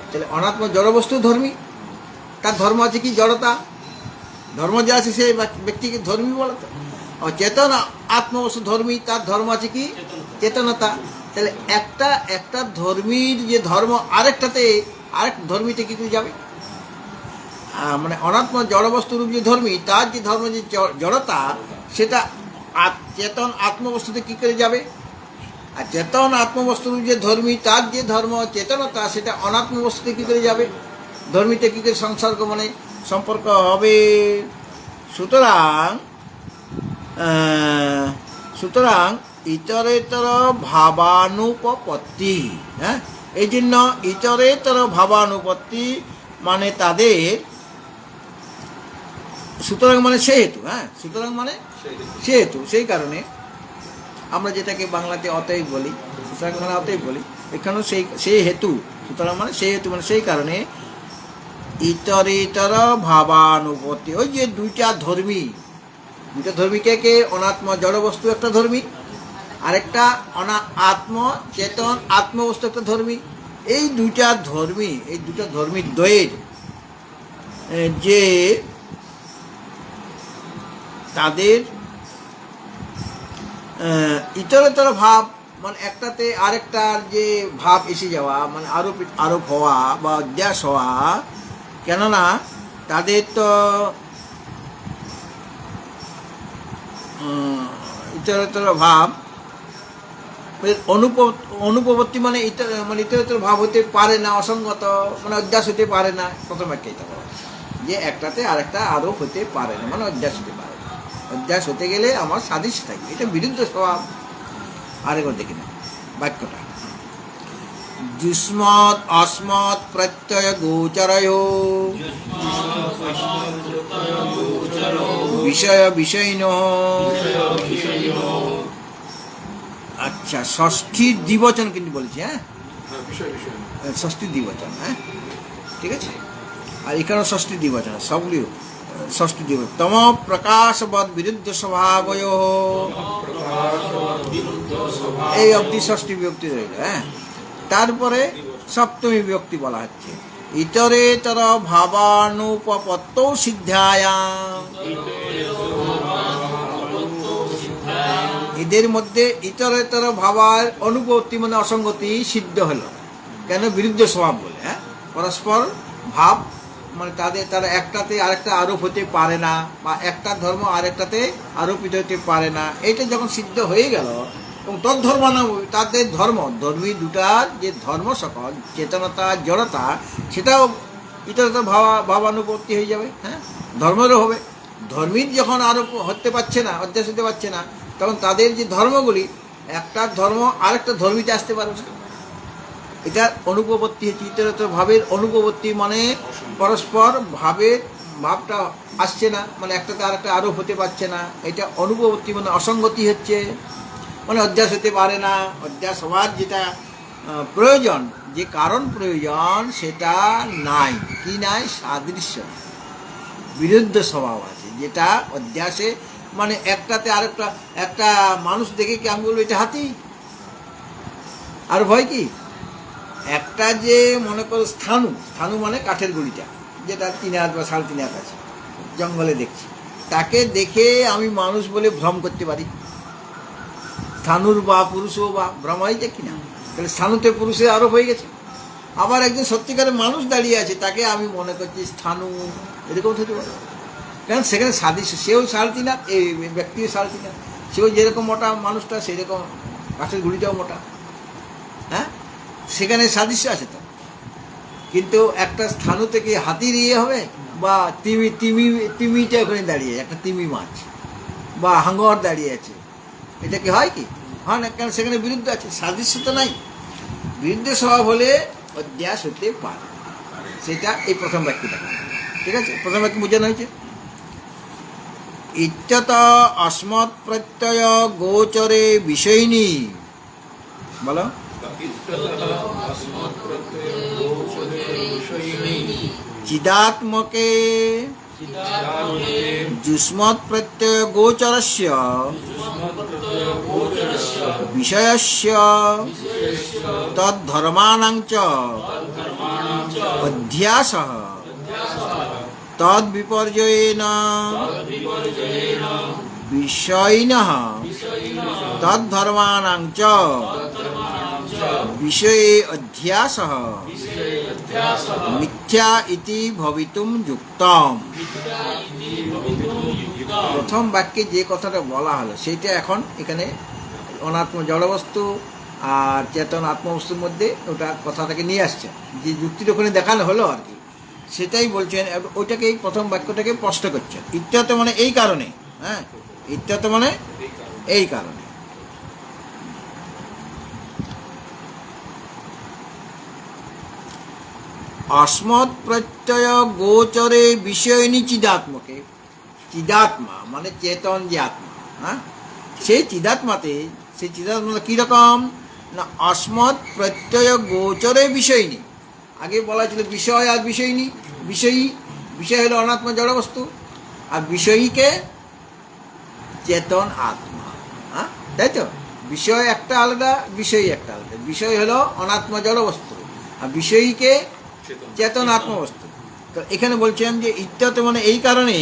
তাহলে অনাত্ম জড়বস্তু ধর্মী, তার ধর্ম আছে কি? জড়তা। ধর্ম যা আছে সে ব্যক্তিকে ধর্মী বলা তো। চেতন আত্মবস্তু ধর্মী, তার ধর্ম আছে কি? চেতনতা। তাহলে একটা ধর্মীর যে ধর্ম আরেকটাতে, আরেক ধর্মীতে কি করে যাবে? মানে অনাত্ম জড়বস্তু রূপ যে ধর্মী, তার যে ধর্ম যে জড়তা, সেটা চেতন আত্মবস্তুতে কি করে যাবে? আর চেতন আত্মবস্তু রূপ যে ধর্মী, তার যে ধর্ম চেতনতা, সেটা অনাত্ম বস্তুতে কী করে যাবে? ধর্মীতে কী করে সংসর্গ মানে সম্পর্ক হবে? সুতরাং সুতরাং ইতরেতর ভাবানুপপত্তি, হ্যাঁ, এই জন্য ইতরেতর ভাবানুপত্তি মানে তাদের, সুতরাং মানে সেহেতু, হ্যাঁ, সুতরাং মানে সেহেতু, সেই কারণে আমরা যেটাকে বাংলাতে অতএব বলি, সুতরাং মানে অতএব বলি, এখানেও সেই হেতু, সুতরাং মানে সেই হেতু মানে সেই কারণে ইতরেতর ভাবানুপত্তি, ওই যে দুইটা ধর্মী কে কে? অনাত্ম জড়বস্তু একটা ধর্মী, আরেকটা আত্ম চেতন আত্মবস্তু একটা ধর্মী। এই দুইটা ধর্মীর দ্বয়ের যে তাদের ইতরেতর ভাব মানে একটাতে আরেকটার যে ভাব এসে যাওয়া মানে আরোপ হওয়া বা অধ্যাস হওয়া, কেননা তাদের তো ইতরেতর ভাব অনুপপত্তি মানে ইতরেতর ভাব হতে পারে না, অসঙ্গত মানে অধ্যাস হতে পারে না। প্রথম একটা এটা বলা যে একটাতে আরেকটা আরোপ হতে পারে না মানে অধ্যাস হতে পারে না। অধ্যাস হতে গেলে আমার সাদৃশ্য থাকবে, এটা বিরুদ্ধ স্বভাব। আরেকবার দেখি না বাক্যটা, যুষ্মৎ অস্মৎ প্রত্যয় গোচরয় বিষয় বিষয়িন। আচ্ছা, ষষ্ঠীর দ্বিবচন কিন্তু বলছি, হ্যাঁ, ষষ্ঠীর দ্বিবচন, হ্যাঁ, ঠিক আছে। আর এখানেও ষষ্ঠীর দ্বিবচন, সবগুলি ষষ্ঠী দ্বিবচন। তম প্রকাশবৎ বিরুদ্ধ স্বভাবয়, এই অবধি ষষ্ঠী বিভক্তি রইল, হ্যাঁ। তারপরে সপ্তমী বিভক্তি বলা হচ্ছে, ইতরেতর ভাবানুপপত্ত সিদ্ধায়াম, এদের মধ্যে ইতরেতর ভাবার অনুপত্তি মানে অসঙ্গতি সিদ্ধ হলো। কেন? বিরুদ্ধ স্বভাব বলে, হ্যাঁ, পরস্পর ভাব মানে তারা একটাতে আরেকটা আরোপ হতে পারে না, বা একটা ধর্ম আরেকটাতে আরোপিত হতে পারে না। এইটা যখন সিদ্ধ হয়ে গেল এবং তদ্ধর্ম নাম, তাদের ধর্মী দুটার যে ধর্ম সকল চেতনতা জড়তা, সেটাও ইতরেতর ভাবানুপত্তি হয়ে যাবে, হ্যাঁ, ধর্মেরও হবে। ধর্মীর যখন আরোপ হতে পারছে না, অধ্যাস হতে পারছে না, তখন তাদের যে ধর্মগুলি, একটা ধর্ম আরেকটা ধর্মীতে আসতে পারবে না। এটা অনুপপত্তি হচ্ছে ইতরেতর ভাবের অনুপপত্তি, মানে পরস্পর ভাবটা আসছে না, মানে একটাতে আরেকটা আরোপ হতে পারছে না। এটা অনুপপত্তি মানে অসঙ্গতি হচ্ছে, মানে অধ্যাস হতে পারে না। অধ্যাস হওয়ার যেটা প্রয়োজন, যে কারণ প্রয়োজন, সেটা নাই। কি নাই? সাদৃশ্য, বিরুদ্ধ স্বভাব আছে, যেটা অধ্যাসে মানে একটাতে আরেকটা। একটা মানুষ দেখে কি আমি বলবো এটা হাতি? আর ভয় কি? একটা যে মনে করো স্থানু মানে কাঠের গুঁড়িটা, যেটা 3 হাত বা 3.5 হাত আছে, জঙ্গলে দেখছি, তাকে দেখে আমি মানুষ বলে ভ্রম করতে পারি। স্থানুর বা পুরুষও বা ভ্রম হয়েছে কিনা? তাহলে স্থানুতে পুরুষের আরোপ হয়ে গেছে। আবার একজন সত্যিকারের মানুষ দাঁড়িয়ে আছে, তাকে আমি মনে করছি স্থানু, এরকম হতে পারে। কারণ সেখানে সাদৃশ্য, সেও 3.5 হাত, এই ব্যক্তিও 3.5 হাত, সেও যেরকম মোটা মানুষটা সেরকম কাঠের গুঁড়িটাও মোটা, হ্যাঁ, সেখানে সাদৃশ্য আছে তো। কিন্তু একটা স্থানু থেকে হাতির ইয়ে হবে, বা তিমিটা ওখানে দাঁড়িয়ে, একটা তিমি মাছ বা হাঙ্গর দাঁড়িয়ে আছে, এটা কি হয় কি? হয় না, কারণ সেখানে বিরুদ্ধ আছে, সাদৃশ্য তো নাই। বিরুদ্ধ স্বভাব হলে অধ্যাস হতে পারে, সেটা এই প্রথম বাক্যটা, ঠিক আছে। প্রথম বাক্য বোঝানো হয়েছে, ইত্যত অস্মৎ প্রত্যয় গোচরে বিষয়িনী, বলো, চিদাত্মকে যুষ্মৎ প্রত্যয় গোচরস্য বিষয়স্য তদ্ধর্মাণাং চ অধ্যাসঃ তদ্বিপর্যয়েন বিষয়িনঃ তদ্ধর্মাণাং চ বিষয়ে অধ্যাসঃ মিথ্যা ইতি ভবিতুম যুক্তম। প্রথম বাক্যে যে কথাটা বলা হলো সেইটা এখন এখানে অনাত্ম জড়বস্তু আর চেতন আত্মবস্তুর মধ্যে ওটা কথাটাকে নিয়ে আসছে, যে যুক্তির ওখানে দেখানো হলো আর কি, সেটাই বলছেন, ওইটাকেই প্রথম বাক্যটাকে স্পষ্ট করছেন। ইত্যত মানে এই কারণে, হ্যাঁ, ইত্যত মানে এই কারণে। অস্মৎ প্রত্যয় গোচরে বিষয়নি চিদাত্মকে, চিদাত্মা মানে চেতন যে আত্মা, হ্যাঁ, সেই চিদাত্মাতে, সেই চিদাত্মা কীরকম না অস্মৎ প্রত্যয় গোচরে বিষয়নি। আগে বলা ছিল বিষয় আর বিষয়নি। বিষয়ী, বিষয় হলো অনাত্মা জড়বস্তু, আর বিষয়ীকে চেতন আত্মা, হ্যাঁ, তাই তো? বিষয় একটা আলাদা, বিষয়ী একটা আলাদা। বিষয় হলো অনাত্মা জড়বস্তু, আর বিষয়ীকে চেতন আত্মবস্তু। তো এখানে বলছেন যে ইত্যত মানে এই কারণে,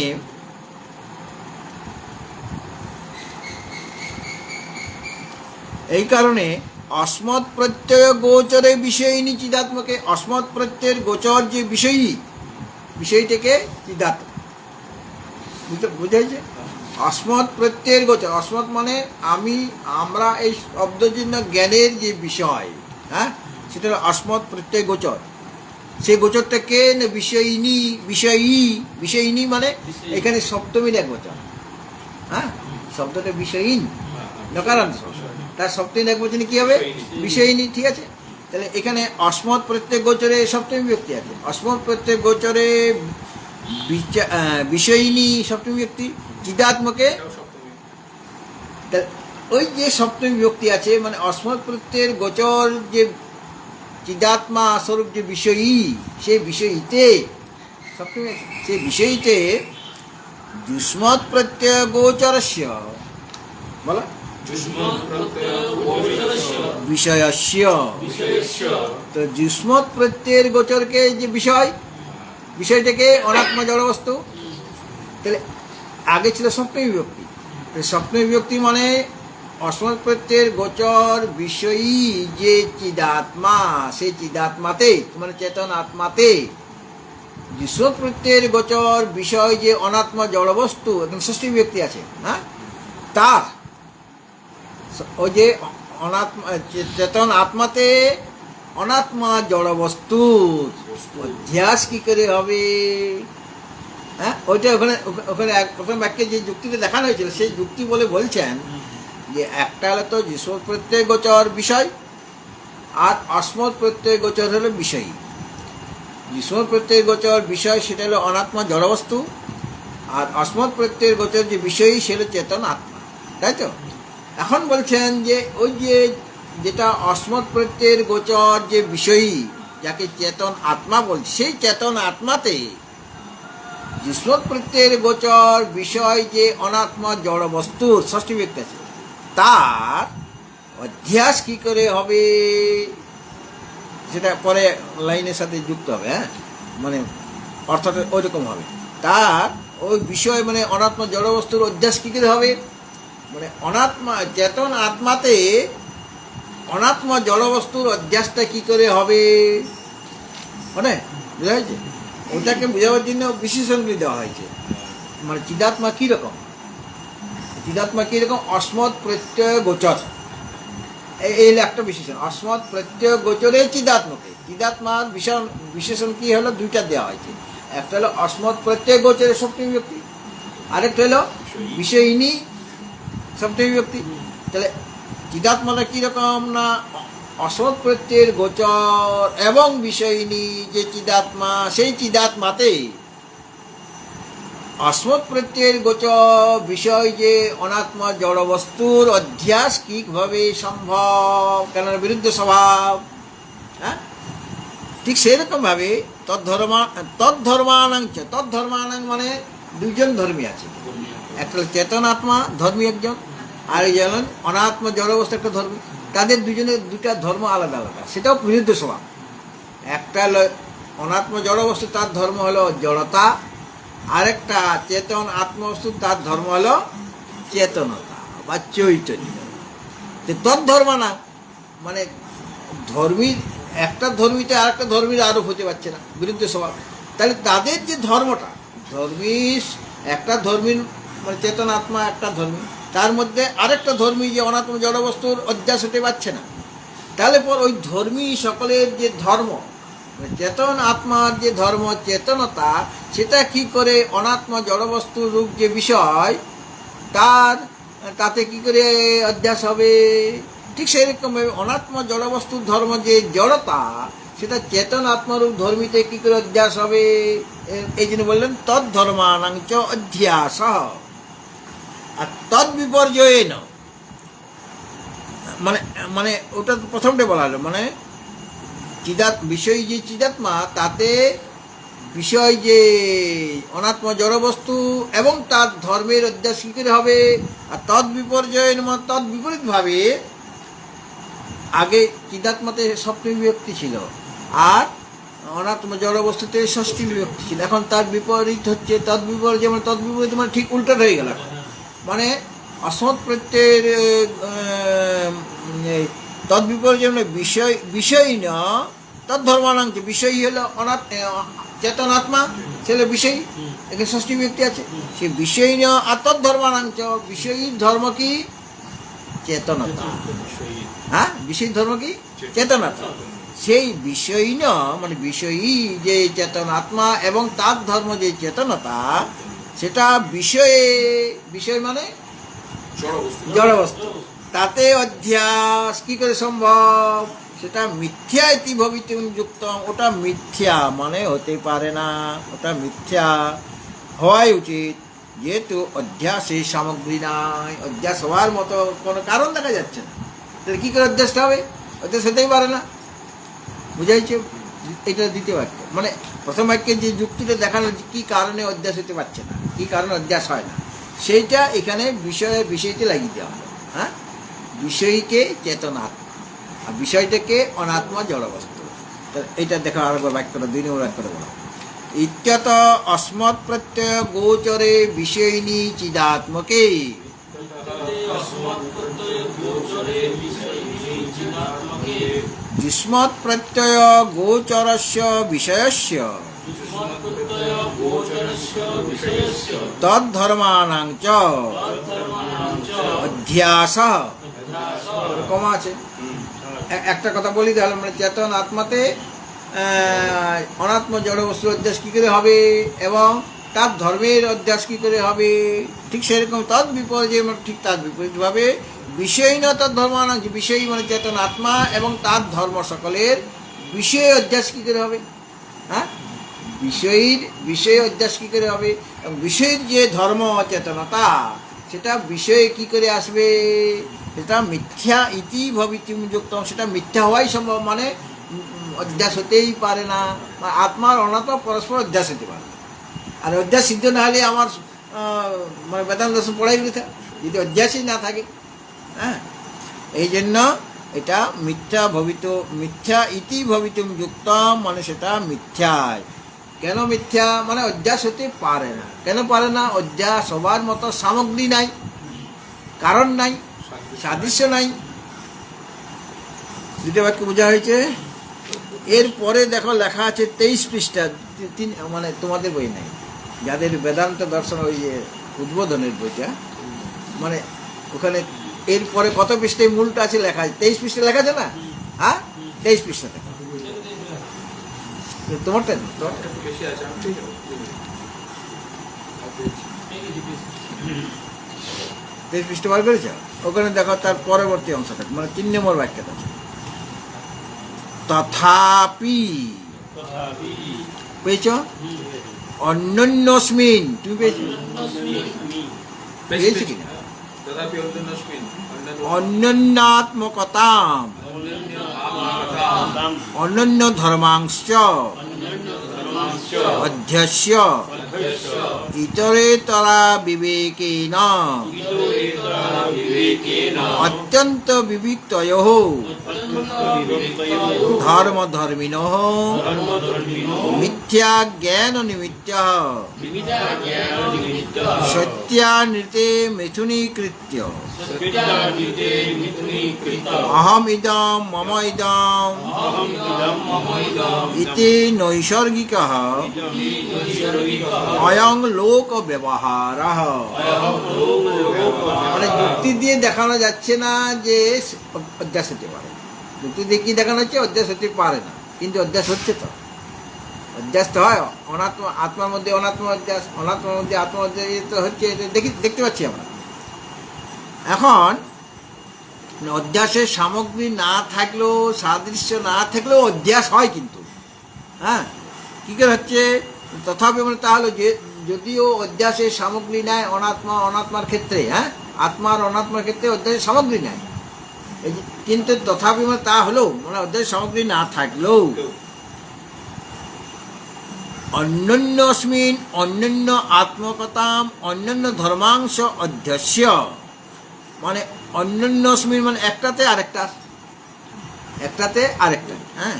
এই কারণে অস্মৎ প্রত্যয় গোচরে বিষয়িনী চিদাত্মকে, অস্মৎ প্রত্যয়ের গোচর যে বিষয়ী, বিষয়টাকে চিদাত্ম, বুঝেছে? অস্মৎ প্রত্যয়ের গোচর, অস্মৎ মানে আমি, আমরা, এই শব্দজন্য জ্ঞানের যে বিষয়, হ্যাঁ, সেটা হলো অস্মৎ প্রত্যয় গোচর। সেই গোচরটাকে না বিষয়িনী, বিষয়ী, বিষয়িনী মানে এখানে সপ্তমীর এক গোচর, হ্যাঁ, শব্দটা বিষয়ীন নকারান্ত, তার সপ্তমী এক বচনে কি হবে? বিষয়িনী, ঠিক আছে? তাহলে এখানে অস্মৎ প্রত্যেক গোচরে সপ্তমী ব্যক্তি আছে, অস্মৎ প্রত্যেক গোচরে বিষয়িনী সপ্তমী ব্যক্তি, চিদাত্মকে ওই যে সপ্তমী ব্যক্তি আছে, মানে অস্মৎ প্রত্যয়ের গোচর যে চিদাত্মা স্বরূপ যে বিষয়ী, সেই বিষয়ীতে সপ্তমী আছে, সেই বিষয়ীতে যুষ্মৎ প্রত্যয় গোচরস্য, বলো বিষয়স্য, তো যুষ্মৎ প্রত্যয়ের গোচরকে যে বিষয়, বিষয়টাকে অনাত্মা জড়বস্তু। তাহলে আগে ছিল সপ্তমী বিভক্তি, সপ্তমী বিভক্তি মানে অস্মৎ প্রত্যয়ের গোচর বিষয়ী যে চিদাত্মা, সেই চিদাত্মাতে মানে চেতন আত্মাতে যুষ্মৎ প্রত্যয়ের গোচর বিষয় যে অনাত্মা জড়বস্তু, এখন ষষ্ঠী বিভক্তি আছে, হ্যাঁ, তার ওই যে অনাত্মা চেতন আত্মাতে অনাত্মা জড়বস্তু অধ্যাস কি করে হবে, হ্যাঁ, ওইটা ওখানে ওখানে প্রথম বাক্যে যে যুক্তিটা দেখানো হয়েছিল সেই যুক্তি বলে বলছেন যে একটা হলো তো যুষ্মৎ প্রত্যয় গোচর বিষয়, আর অস্মৎ প্রত্যয় গোচর হলো বিষয়ী। যুষ্মৎ প্রত্যয় গোচর বিষয় সেটা হলো অনাত্মা জড়বস্তু, আর অস্মৎ প্রত্যয়ের গোচর যে বিষয়ী সেটা চেতন আত্মা, তাই তো? এখন বলছেন যে ওই যে যেটা অস্মৎ প্রত্যয়ের গোচর যে বিষয়ী, যাকে চেতন আত্মা বলছে, সেই চেতন আত্মাতে যুষ্মৎ প্রত্যয়ের গোচর বিষয় যে অনাত্মা জড় বস্তুর ষষ্ঠী ব্যক্তি আছে, তার অধ্যাস কি করে হবে সেটা পরে লাইনের সাথে যুক্ত হবে, হ্যাঁ, মানে অর্থাৎ ওই রকম হবে। তার ওই বিষয় মানে অনাত্মা জড় বস্তুর অধ্যাস কি করে হবে, মানে অনাত্মা চেতন আত্মাতে অনাত্মা জড়বস্তুর অধ্যাসটা কি করে হবে, মানে বোঝা হয়েছে? ওটাকে বোঝাবার জন্য বিশেষণগুলি দেওয়া হয়েছে। মানে চিদাত্মা কীরকম, চিদাত্মা কীরকম, অস্মৎ প্রত্যয় গোচর, এই একটা বিশেষণ, অস্মৎ প্রত্যয় গোচরে চিদাত্মকে। চিদাত্মার বিশেষণ কি হলো, দুইটা দেওয়া হয়েছে। একটা হলো অস্মৎ প্রত্যয় গোচরে সপ্তমী ব্যক্তি, আরেকটা হলো বিষয়িনী সপ্তমী ব্যক্তি। তাহলে চিদাত্মাটা কীরকম না অসৎ প্রত্যয়ের গোচর এবং বিষয়িনী যে চিদাত্মা, সেই চিদাত্মাতে অস্মৎ প্রত্যয়ের গোচর বিষয় যে অনাত্মা জড়বস্তুর অধ্যাস কীভাবে সম্ভব, কেন বিরুদ্ধ স্বভাব, হ্যাঁ, ঠিক সেরকমভাবে তদ্ধর্মানাং মানে দুজন ধর্মী আছে, একটা চেতন আত্মা ধর্মী একজন, আর এই যেমন অনাত্মা জড়বস্তু একটা ধর্মী, তাদের দুজনের দুটা ধর্ম আলাদা আলাদা, সেটাও বিরুদ্ধ স্বভাব। একটা হলো অনাত্মা জড়বস্তু, তার ধর্ম হলো জড়তা, আরেকটা চেতন আত্মবস্তু, তার ধর্ম হলো চেতনতা বা চৈতন্য। তদ্ধর্মানা মানে ধর্মীর একটা ধর্মীতে আরেকটা ধর্মীর আরোপ হতে পারছে না, বিরুদ্ধ স্বভাব। তাহলে তাদের যে ধর্মটা, ধর্মী একটা ধর্মীর মানে চেতন আত্মা একটা ধর্মী, তার মধ্যে আরেকটা ধর্মী যে অনাত্ম জড়বস্তুর অধ্যাস হতে পারছে না, তাহলে পর ওই ধর্মী সকলের যে ধর্ম চেতন আত্মার যে ধর্ম চেতনতা, সেটা কি করে অনাত্মা জড়বস্তুর রূপ যে বিষয় তাতে কি করে অধ্যাস হবে? ঠিক সেরকমভাবে অনাত্মা জড়বস্তুর ধর্ম যে জড়তা, সেটা চেতন আত্মরূপ ধর্মীতে কি করে অধ্যাস হবে? এই জন্য বললেন তদ ধর্মানাঞ্চ অধ্যাস। আর তদ বিপর্যয়েন, মানে মানে ওটা তো প্রথমটা বলা হলো, মানে বিষয় যে চিদাত্মা, তাতে বিষয় যে অনাত্মা জড়বস্তু এবং তার ধর্মের অধ্যাস কি করে হবে? আর তদ বিপর্যয়েন তদ বিপরীতভাবে আগে চিদাত্মাতে সপ্তমী বিভক্তি ছিল আর অনাত্মা জড়বস্তুতে ষষ্ঠী বিভক্তি ছিল। এখন তার বিপরীত হচ্ছে তদ বিপর্যয়, মানে তদ বিপরীত মানে ঠিক উল্টো হয়ে গেল। মানে অসমত প্রত্যয়ের তদ বিপর্যয় মানে বিষয় না তদ ধর্মানাংশ, বিষয়ী হলো চেতন আত্মা, ছেলে বিষয়ী, এখানে ষষ্ঠী ব্যক্তি আছে। সে বিষয়ী না আর তদ ধর্মানাংশ, বিষয়ীর ধর্ম কি? চেতনতা। হ্যাঁ, বিষয়ীর ধর্ম কি? চেতনতা। সেই বিষয়ী না মানে বিষয়ী যে চেতন আত্মা এবং তার ধর্ম যে চেতনতা, সেটা বিষয় মানে জড়বস্তু, তাতে অধ্যাস কি করে সম্ভব? সেটা মিথ্যা ইতি ভবিতুম যুক্তম, ওটা মিথ্যা মানে হতে পারে না, ওটা মিথ্যা হওয়াই উচিত, যেহেতু অধ্যাসের সামগ্রী নাই, অধ্যাস হওয়ার মতো কোনো কারণ দেখা যাচ্ছে না। তাহলে কী করে অধ্যাসটা হবে? অধ্যাস হতেই পারে না। বুঝাইছে? এটা দ্বিতীয় বাক্য, মানে প্রথম বাক্যে যে যুক্তিটা দেখানো কী কারণে অধ্যাস হতে পারছে না, কী কারণে অধ্যাস হয় না, সেইটা এখানে বিষয়তে লাগিয়ে দেওয়া হলো। হ্যাঁ, বিষয়ীকে চেতন আত্মা আর বিষয়টাকে অনাত্মা জড়বস্তু। এইটা দেখা আরেকবার বাক্যটা 2 নম্বর বাক্যটা বলো। ইত্যত অস্মৎ প্রত্যয় গোচরে বিষয়িনী চিদাত্মকে যুষ্মৎ প্রত্যয় গোচরস্য বিষয়স্য তদ্ধর্মানাং চ অধ্যাস। কমা আছে, একটা কথা বলি তাহলে, মানে চেতন আত্মাতে অনাত্ম জড়বস্তুর অধ্যাস কী করে হবে এবং তার ধর্মের অধ্যাস কী করে হবে? ঠিক সেরকম তদ বিপর্যয় মানে ঠিক তার বিপরীতভাবে বিষয় না তার ধর্মানাংশ, বিষয়ী মানে চেতন আত্মা এবং তার ধর্ম সকলের বিষয় অধ্যাস কী করে হবে? হ্যাঁ, বিষয় অধ্যাস কী করে হবে? এবং বিষয়ের যে ধর্ম চেতনতা, সেটা বিষয়ে কি করে আসবে? সেটা মিথ্যা ইতি ভবিতুম যুক্তম, সেটা মিথ্যা হওয়াই সম্ভব, মানে অধ্যাস হতেই পারে না। আত্মার অনাত্মা পরস্পর অধ্যাস হতে পারে, আর অধ্যাস সিদ্ধ না হলে আমার মানে বেদান্ত দর্শন পড়াই কথা, যদি অধ্যাসই না থাকে। হ্যাঁ, এই জন্য এটা মিথ্যা ইতি ভবিতুম যুক্তম, মানে সেটা মিথ্যায়। কেন মিথ্যা? মানে অধ্যাস হতে পারে না। কেন পারে না? অধ্যাস হবার মতো সামগ্রী নাই, কারণ নাই, সাদৃশ্য নাই। দ্বিতীয় বাক্য বোঝা হয়েছে। এরপরে দেখো লেখা আছে 23 পৃষ্ঠা, মানে তোমাদের বই নাই, যাদের বেদান্ত দর্শন ওই যে উদ্বোধনের বইটা, মানে ওখানে এরপরে কত পৃষ্ঠায় মূলটা আছে লেখা আছে, 23 পৃষ্ঠা লেখা আছে না? হ্যাঁ, 23 পৃষ্ঠা দেখা তোমারটা বেশি আছে, আমি ঠিক আছে। 23 পৃষ্ঠা বার করেছ, ওখানে দেখো তার পরবর্তী অংশটা, মানে 3 নম্বর বাক্যটা আছে। তথাপি পেয়েছ? অন্যন্যস্মিন, তুমি পেয়েছো? পেয়েছি কিনা? অন্যাত্মকতাম অনন্য ধর্মাংশ অধ্যস্য ইতরেতরা বিবেকেন অত্যন্ত বিবিক্তয়োঃ ধর্মধর্মিণঃ মিথ্যা জ্ঞান নিমিত্তঃ সত্যানৃতে মিথুনীকৃত্য অহম ইদম মম ইদম ইতি নৈসর্গিকঃ অয়ং লোক ব্যবহারঃ। মানে যুক্তি দিয়ে দেখানো যাচ্ছে না যে অধ্যাস হতে পারে, যুক্তি দিয়ে কি দেখানো হচ্ছে? অধ্যাস হতে পারে না, কিন্তু অধ্যাস হচ্ছে তো। অধ্যাস তো হয় অনাত্মা, আত্মার মধ্যে অনাত্মা অধ্যাস, অনাত্মার মধ্যে আত্মা অধ্যাস, এই তো হচ্ছে, এটা দেখতে পাচ্ছি আমরা। এখন অধ্যাসের সামগ্রী না থাকলেও, সাদৃশ্য না থাকলেও অধ্যাস হয় কিন্তু। হ্যাঁ, কী করে হচ্ছে? তথাপি মানে তাহলে যে যদিও অধ্যাসের সামগ্রী নেয় অনাত্মার ক্ষেত্রে, হ্যাঁ, আত্মার অনাত্মার ক্ষেত্রে অধ্যাসের সামগ্রী নেয়, কিন্তু তথাপি মানে তা হলেও মানে অধ্যাসের সামগ্রী না থাকলেও অন্যান্যস্মিন অন্যান্য আত্মকতাম অন্যান্য ধর্মাংশ অধ্যস্য, মানে অন্যান্যস্মিন মানে একটাতে আরেকটা, হ্যাঁ,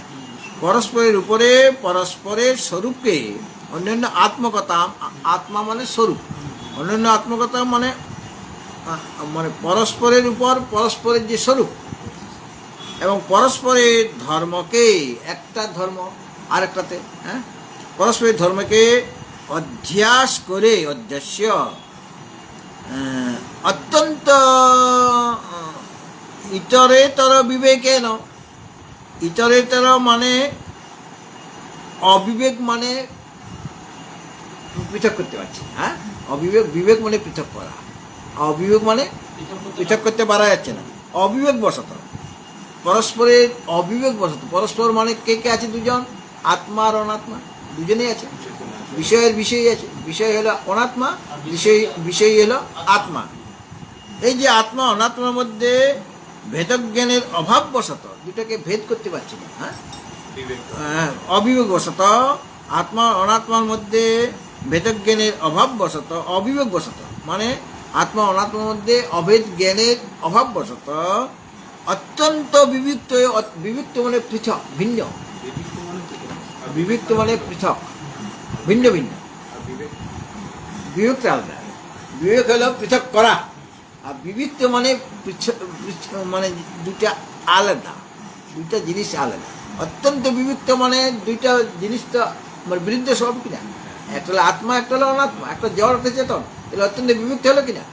পরস্পরের উপরে পরস্পরের স্বরূপকে অন্যান্য আত্মকতাম, আত্মা মানে স্বরূপ, অন্যান্য আত্মকতাম মানে মানে পরস্পরের উপর পরস্পরের যে স্বরূপ, এবং পরস্পরের ধর্মকে, একটা ধর্ম আরেকটাতে, হ্যাঁ, পরস্পরের ধর্মকে অধ্যাস করে অধ্যস্য অত্যন্ত ইতরেতর বিবেকেন, ইতরেতর মানে অবিবেক, মানে পৃথক করতে পারছি, হ্যাঁ, অবিবেক, বিবেক মানে পৃথক করা, অবিবেক মানে পৃথক করতে পারা যাচ্ছে না, অবিবেক বশত, পরস্পরের অবিবেক বশত, পরস্পর মানে কে কে আছে? দুজন, আত্মা আর অনাত্মা দুজনেই আছে, বিষয়ের বিষয়ই আছে, বিষয় হলো অনাত্মা, বিষয় হলো আত্মা। এই যে আত্মা অনাত্মার মধ্যে ভেদজ্ঞানের অভাববশত দুটাকে ভেদ করতে পারছি না, হ্যাঁ, অবিবেকবশত, আত্মা অনাত্মার মধ্যে ভেদজ্ঞানের অভাববশত, অবিবেকবশত মানে আত্মা অনাত্মার মধ্যে অভেদ জ্ঞানের অভাববশত অত্যন্ত বিবিক্ত, বিবিক্ত মানে পৃথক, ভিন্ন, বিবিক্ত মানে পৃথক, ভিন্ন ভিন্ন, বিভক্ত আলাদা, বিবেক হলো পৃথক করা, আর বিবিক্ত মানে মানে দুটা আলাদা, দুইটা জিনিস আলাদা, অত্যন্ত বিবিক্ত মানে দুইটা জিনিস তো মানে বিরুদ্ধ স্বভাব কিনা, একটা হলো আত্মা, একটা হলো অনাত্মা, একটা জড়, একটা চেতন, তাহলে অত্যন্ত বিবিক্ত হলো কিনা,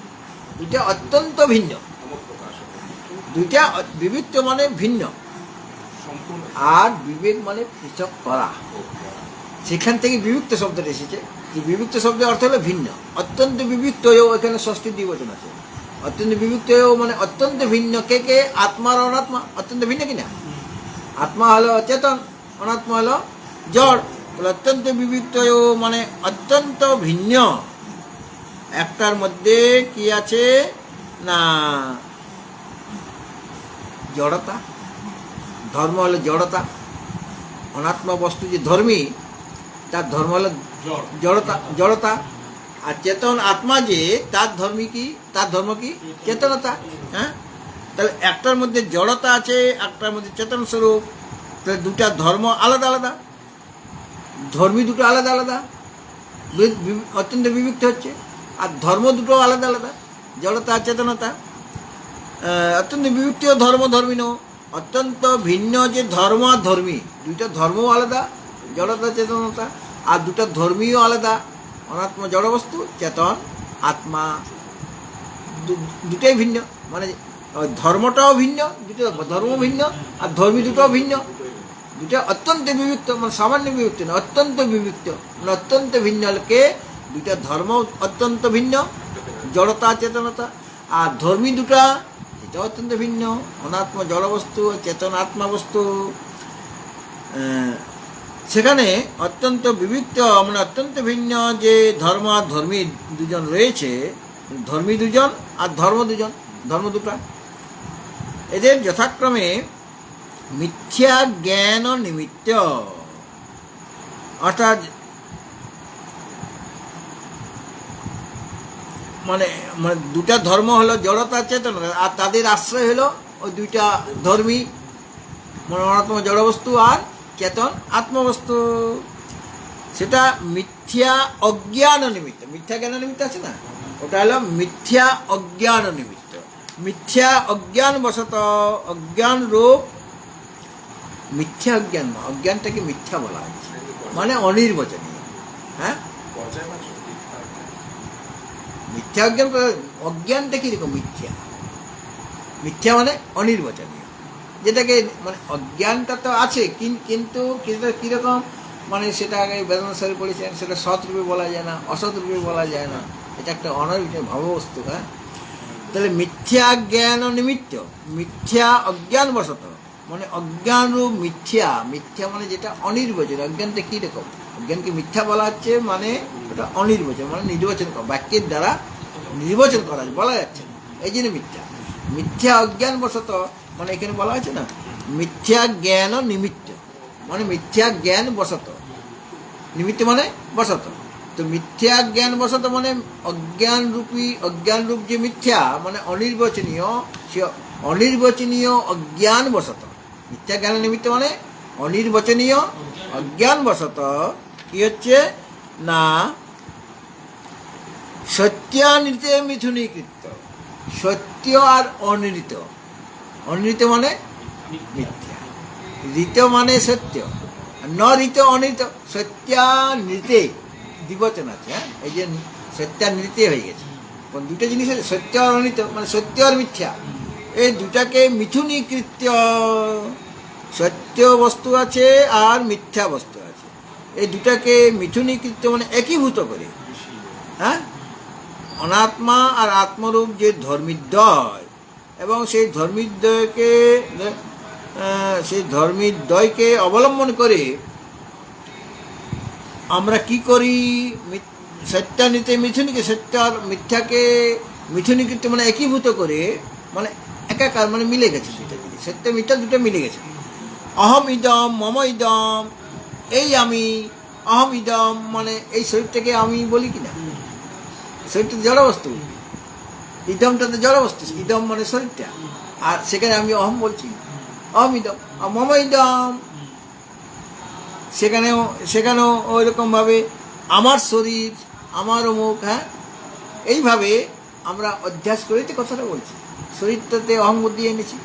দুইটা অত্যন্ত ভিন্ন, দুইটা বিবিক্ত মানে ভিন্ন, আর বিবেক মানে পৃথক করা, সেখান থেকে বিভক্ত শব্দটা এসেছে। যে বিভক্ত শব্দের অর্থ হলো ভিন্ন, অত্যন্ত বিভক্ত হয়েও, এখানে ষষ্ঠী দ্বিবচন আছে, অত্যন্ত বিভক্ত হয়েও মানে অত্যন্ত ভিন্ন, কে কে? আত্মা আর অনাত্মা অত্যন্ত ভিন্ন কিনা, আত্মা হলো চেতন, অনাত্মা হলো জড়, অত্যন্ত বিভক্ত হয়েও মানে অত্যন্ত ভিন্ন, একটার মধ্যে কি আছে না জড়তা, ধর্ম হলো জড়তা, অনাত্মা বস্তু যে ধর্মী তার ধর্ম হলো জড়তা, আর চেতন আত্মা যে তার ধর্মী কি, তার ধর্ম কি? চেতনতা। হ্যাঁ, তাহলে একটার মধ্যে জড়তা আছে, একটার মধ্যে চেতন স্বরূপ, তাহলে দুটা ধর্ম আলাদা আলাদা, ধর্মী দুটো আলাদা আলাদা, অত্যন্ত বিভক্ত হচ্ছে, আর ধর্ম দুটো আলাদা আলাদা, জড়তা চেতনতা, অত্যন্ত বিভক্ত ধর্ম ধর্মীন, অত্যন্ত ভিন্ন যে ধর্ম আর ধর্মী, দুইটা ধর্মও আলাদা, জড়তা চেতনতা, আর দুটা ধর্মীও আলাদা, অনাত্মা জড়বস্তু, চেতন আত্মা, দুটাই ভিন্ন, মানে ধর্মটাও ভিন্ন, দুটো ধর্ম ভিন্ন, আর ধর্মী দুটোও ভিন্ন, দুটা অত্যন্ত বিভক্ত, মানে সামান্য বিভক্ত না, অত্যন্ত বিভক্ত, মানে অত্যন্ত ভিন্ন কে, দুইটা ধর্ম অত্যন্ত ভিন্ন, জড়তা চেতনতা, আর ধর্মী দুটা এটা অত্যন্ত ভিন্ন, অনাত্মা জড়বস্তু, চেতন আত্মা বস্তু। সেখানে অত্যন্ত বিবিক্ত মানে অত্যন্ত ভিন্ন যে ধর্ম আর ধর্মী দুজন রয়েছে, ধর্মী দুজন আর ধর্ম দুজন, ধর্ম দুটা, এদের যথাক্রমে মিথ্যা জ্ঞান নিমিত্ত, অর্থাৎ মানে মানে দুটা ধর্ম হলো জড়তা চেতনতা, আর তাদের আশ্রয় হলো ওই দুইটা ধর্মী, মানে অনাত্মা জড়বস্তু আর চেতন আত্মবস্তু, সেটা মিথ্যা অজ্ঞান নিমিত্ত, মিথ্যা জ্ঞান নিমিত্ত আছে না, ওটা হলো মিথ্যা অজ্ঞান নিমিত্ত, মিথ্যা অজ্ঞান বশত, অজ্ঞান রূপ মিথ্যা অজ্ঞান, অজ্ঞানটাকে মিথ্যা বলা হচ্ছে, মানে অনির্বচনীয়। হ্যাঁ, মিথ্যা অজ্ঞান, অজ্ঞানটা কিরকম? মিথ্যা, মিথ্যা মানে অনির্বচনীয়, যেটাকে মানে অজ্ঞানটা তো আছে কিন্তু কিরকম মানে সেটা আগে বেদান্ত স্যারে পড়েছেন, সেটা সৎ রূপে বলা যায় না, অসৎ রূপে বলা যায় না, এটা একটা অনৈবিক ভাববস্তু। হ্যাঁ, তাহলে মিথ্যা জ্ঞান ও নিমিত্ত, মিথ্যা অজ্ঞান বশত, মানে অজ্ঞান রূপ মিথ্যা, মিথ্যা মানে যেটা অনির্বচন। অজ্ঞানটা কীরকম? অজ্ঞানকে মিথ্যা বলা হচ্ছে মানে ওটা অনির্বচন, মানে নির্বাচন করা, বাক্যের দ্বারা নির্বাচন করা বলা যাচ্ছে না, এই জন্য মিথ্যা। মিথ্যা অজ্ঞান বশত মানে এখানে বলা হচ্ছে না মিথ্যা জ্ঞান ও নিমিত্ত, মানে মিথ্যা জ্ঞান বশত, নিমিত্ত মানে বশত। তো মিথ্যা জ্ঞান বশত মানে অজ্ঞান রূপ যে মিথ্যা মানে অনির্বচনীয়, সে অনির্বচনীয় অজ্ঞান বশত, মিথ্যা জ্ঞান নিমিত্ত মানে অনির্বচনীয় অজ্ঞান বশত কি হচ্ছে না সত্যানৃতে মিথুনীকৃত, সত্য আর অনৃত, অনৃত মানে মিথ্যা, ঋত মানে সত্য, ন ঋত অনৃত, সত্যানৃতে দ্বিবচন আছে। হ্যাঁ, এই যে সত্যানৃতে হয়ে গেছে, দুটো জিনিস আছে, সত্য আর অনৃত, মানে সত্য আর মিথ্যা, এই দুটাকে মিথুনীকৃত্য, সত্য বস্তু আছে আর মিথ্যা বস্তু আছে, এই দুটাকে মিথুনীকৃত্য মানে একীভূত করে। হ্যাঁ, অনাত্মা আর আত্মরূপ যে ধর্মীদ্বয়, এবং সেই ধর্মীদ্বয়কে অবলম্বন করে আমরা কি করি, সত্যানিতে মিথুনীকে, সত্য আর মিথ্যাকে মিথুনীকৃত মানে একীভূত করে, মানে একাকার, মানে মিলে গেছে দুটা জিনিস, সত্য মিথ্যা দুটো মিলে গেছে। অহম ইদম মম ইদম, এই আমি, অহম ইদম মানে এই শরীরটাকে আমি বলি কিনা, শরীরটা জড় বস্তু, ইদমটা তো জড় বস্তু, ইদম মানে শরীরটা, আর সেখানে আমি অহম বলছি, অহম ইদম, আর মম ইদম সেখানেও ওই রকমভাবে আমার শরীর, আমার অমুক। হ্যাঁ, এইভাবে আমরা অধ্যাস করে তো কথাটা বলছি, শরীরটাতে অহং বুদ্ধি এনেছি,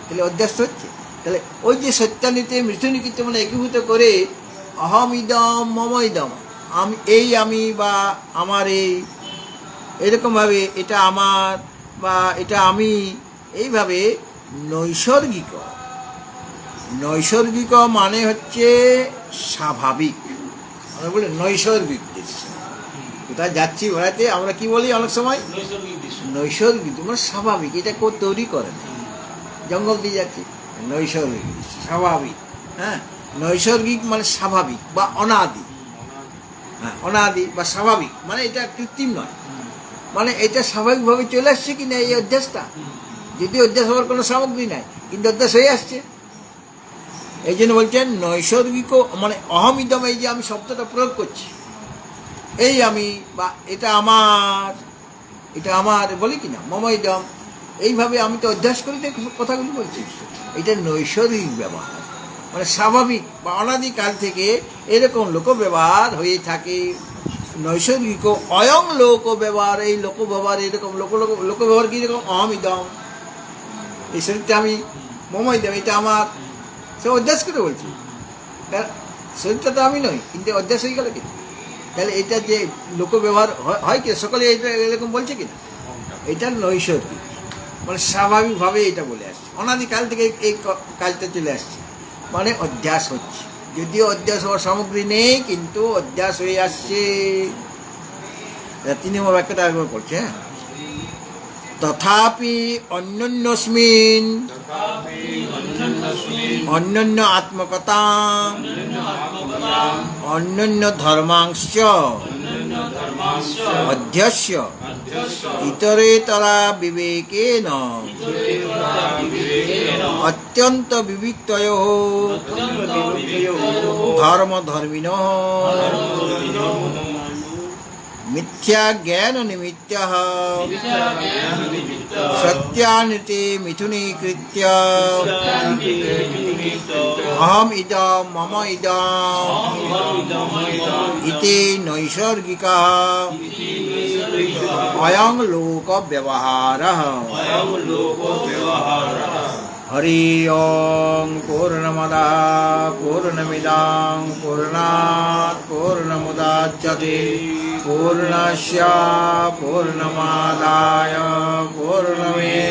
তাহলে অধ্যাস হচ্ছে। তাহলে ওই যে সত্যানিতে মৃত্যুনিকৃত মানে একীভূত করে অহম ইদম মম ইদম, আমি বা আমার এরকমভাবে এটা আমার বা এটা আমি, এইভাবে নৈসর্গিক, নৈসর্গিক মানে হচ্ছে স্বাভাবিক, আমরা বলি নৈসর্গিক দৃশ্য। কোথায় যাচ্ছি বেড়াতে আমরা কি বলি অনেক সময় নৈসর্গিক, মানে স্বাভাবিক, এটা কেউ তৈরি করে না, জঙ্গল দিয়ে যাচ্ছি, নৈসর্গিক স্বাভাবিক। হ্যাঁ, নৈসর্গিক মানে স্বাভাবিক বা অনাদি। হ্যাঁ, অনাদি বা স্বাভাবিক মানে এটা কৃত্রিম নয়, মানে এটা স্বাভাবিকভাবে চলে আসছে কি না এই অভ্যাসটা, যদি অভ্যাস হওয়ার কোনো সামগ্রী নাই কিন্তু অভ্যাস হয়ে আসছে। এই জন্য বলছেন নৈসর্গিক, মানে অহমিদম, এই যে আমি শব্দটা প্রয়োগ করছি, এই আমি বা এটা আমার বলি কিনা মমইদম, এইভাবে আমি তো অভ্যাস করি কথাগুলি বলছি, এটা নৈসর্গিক ব্যবহার, মানে স্বাভাবিক বা অনাদিকাল থেকে এরকম লোক ব্যবহার হয়ে থাকে। নৈসর্গিক অয়ং লোক ব্যবহার, এই লোক ব্যবহার এরকম লোক ব্যবহার কীরকম, অহমিদম, এই শরীরটা আমি মমইদম, এটা আমার, সে অভ্যাস করে বলছি, শরীরটা তো আমি নই কিন্তু অভ্যাস হয়ে গেল কিনা, তাহলে এটা যে লোক ব্যবহার হয় কি সকলে এটা এরকম বলছে কিনা, এটা নৈসর্গিক মানে স্বাভাবিকভাবে এটা বলে আসছে, অনাদিকাল থেকে এই কাজটা চলে আসছে, মানে অভ্যাস হচ্ছে, যদিও অভ্যাস হওয়ার সামগ্রী নেই কিন্তু অভ্যাস হয়ে আসছে। 3 নম্বর বাক্যটা একবার পড়ছে। হ্যাঁ, তথাপি অন্যন্যস্মিন অন্যন্য আত্মকতা অন্যন্য ধর্মাংশ অধ্যস্য ইতরেতরা বিবেকেন অত্যন্ত বিবিক্তয়োঃ ধর্মধর্মিণঃ মিথ্যা জ্ঞান নিমিত্তঃ সত্যানৃতে মিথুনীকৃত্য অহম ইদম মম ইদম ইতি নৈসর্গিকः অয়ং লোক ব্যবহারः। হরি ওম পূর্ণমদঃ পূর্ণমিদং পূর্ণাৎ পূর্ণমুদাচ্যতে পূর্ণস্য পূর্ণমাদায় পূর্ণমেবাবশিষ্যতে।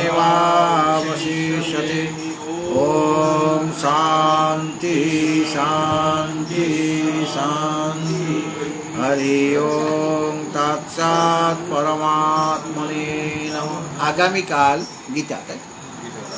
ওম শান্তি শান্তি শান্তি। হরি ওম তৎসৎ। পরমাত্মনে নমঃ। আগামীকাল গীতা, তাই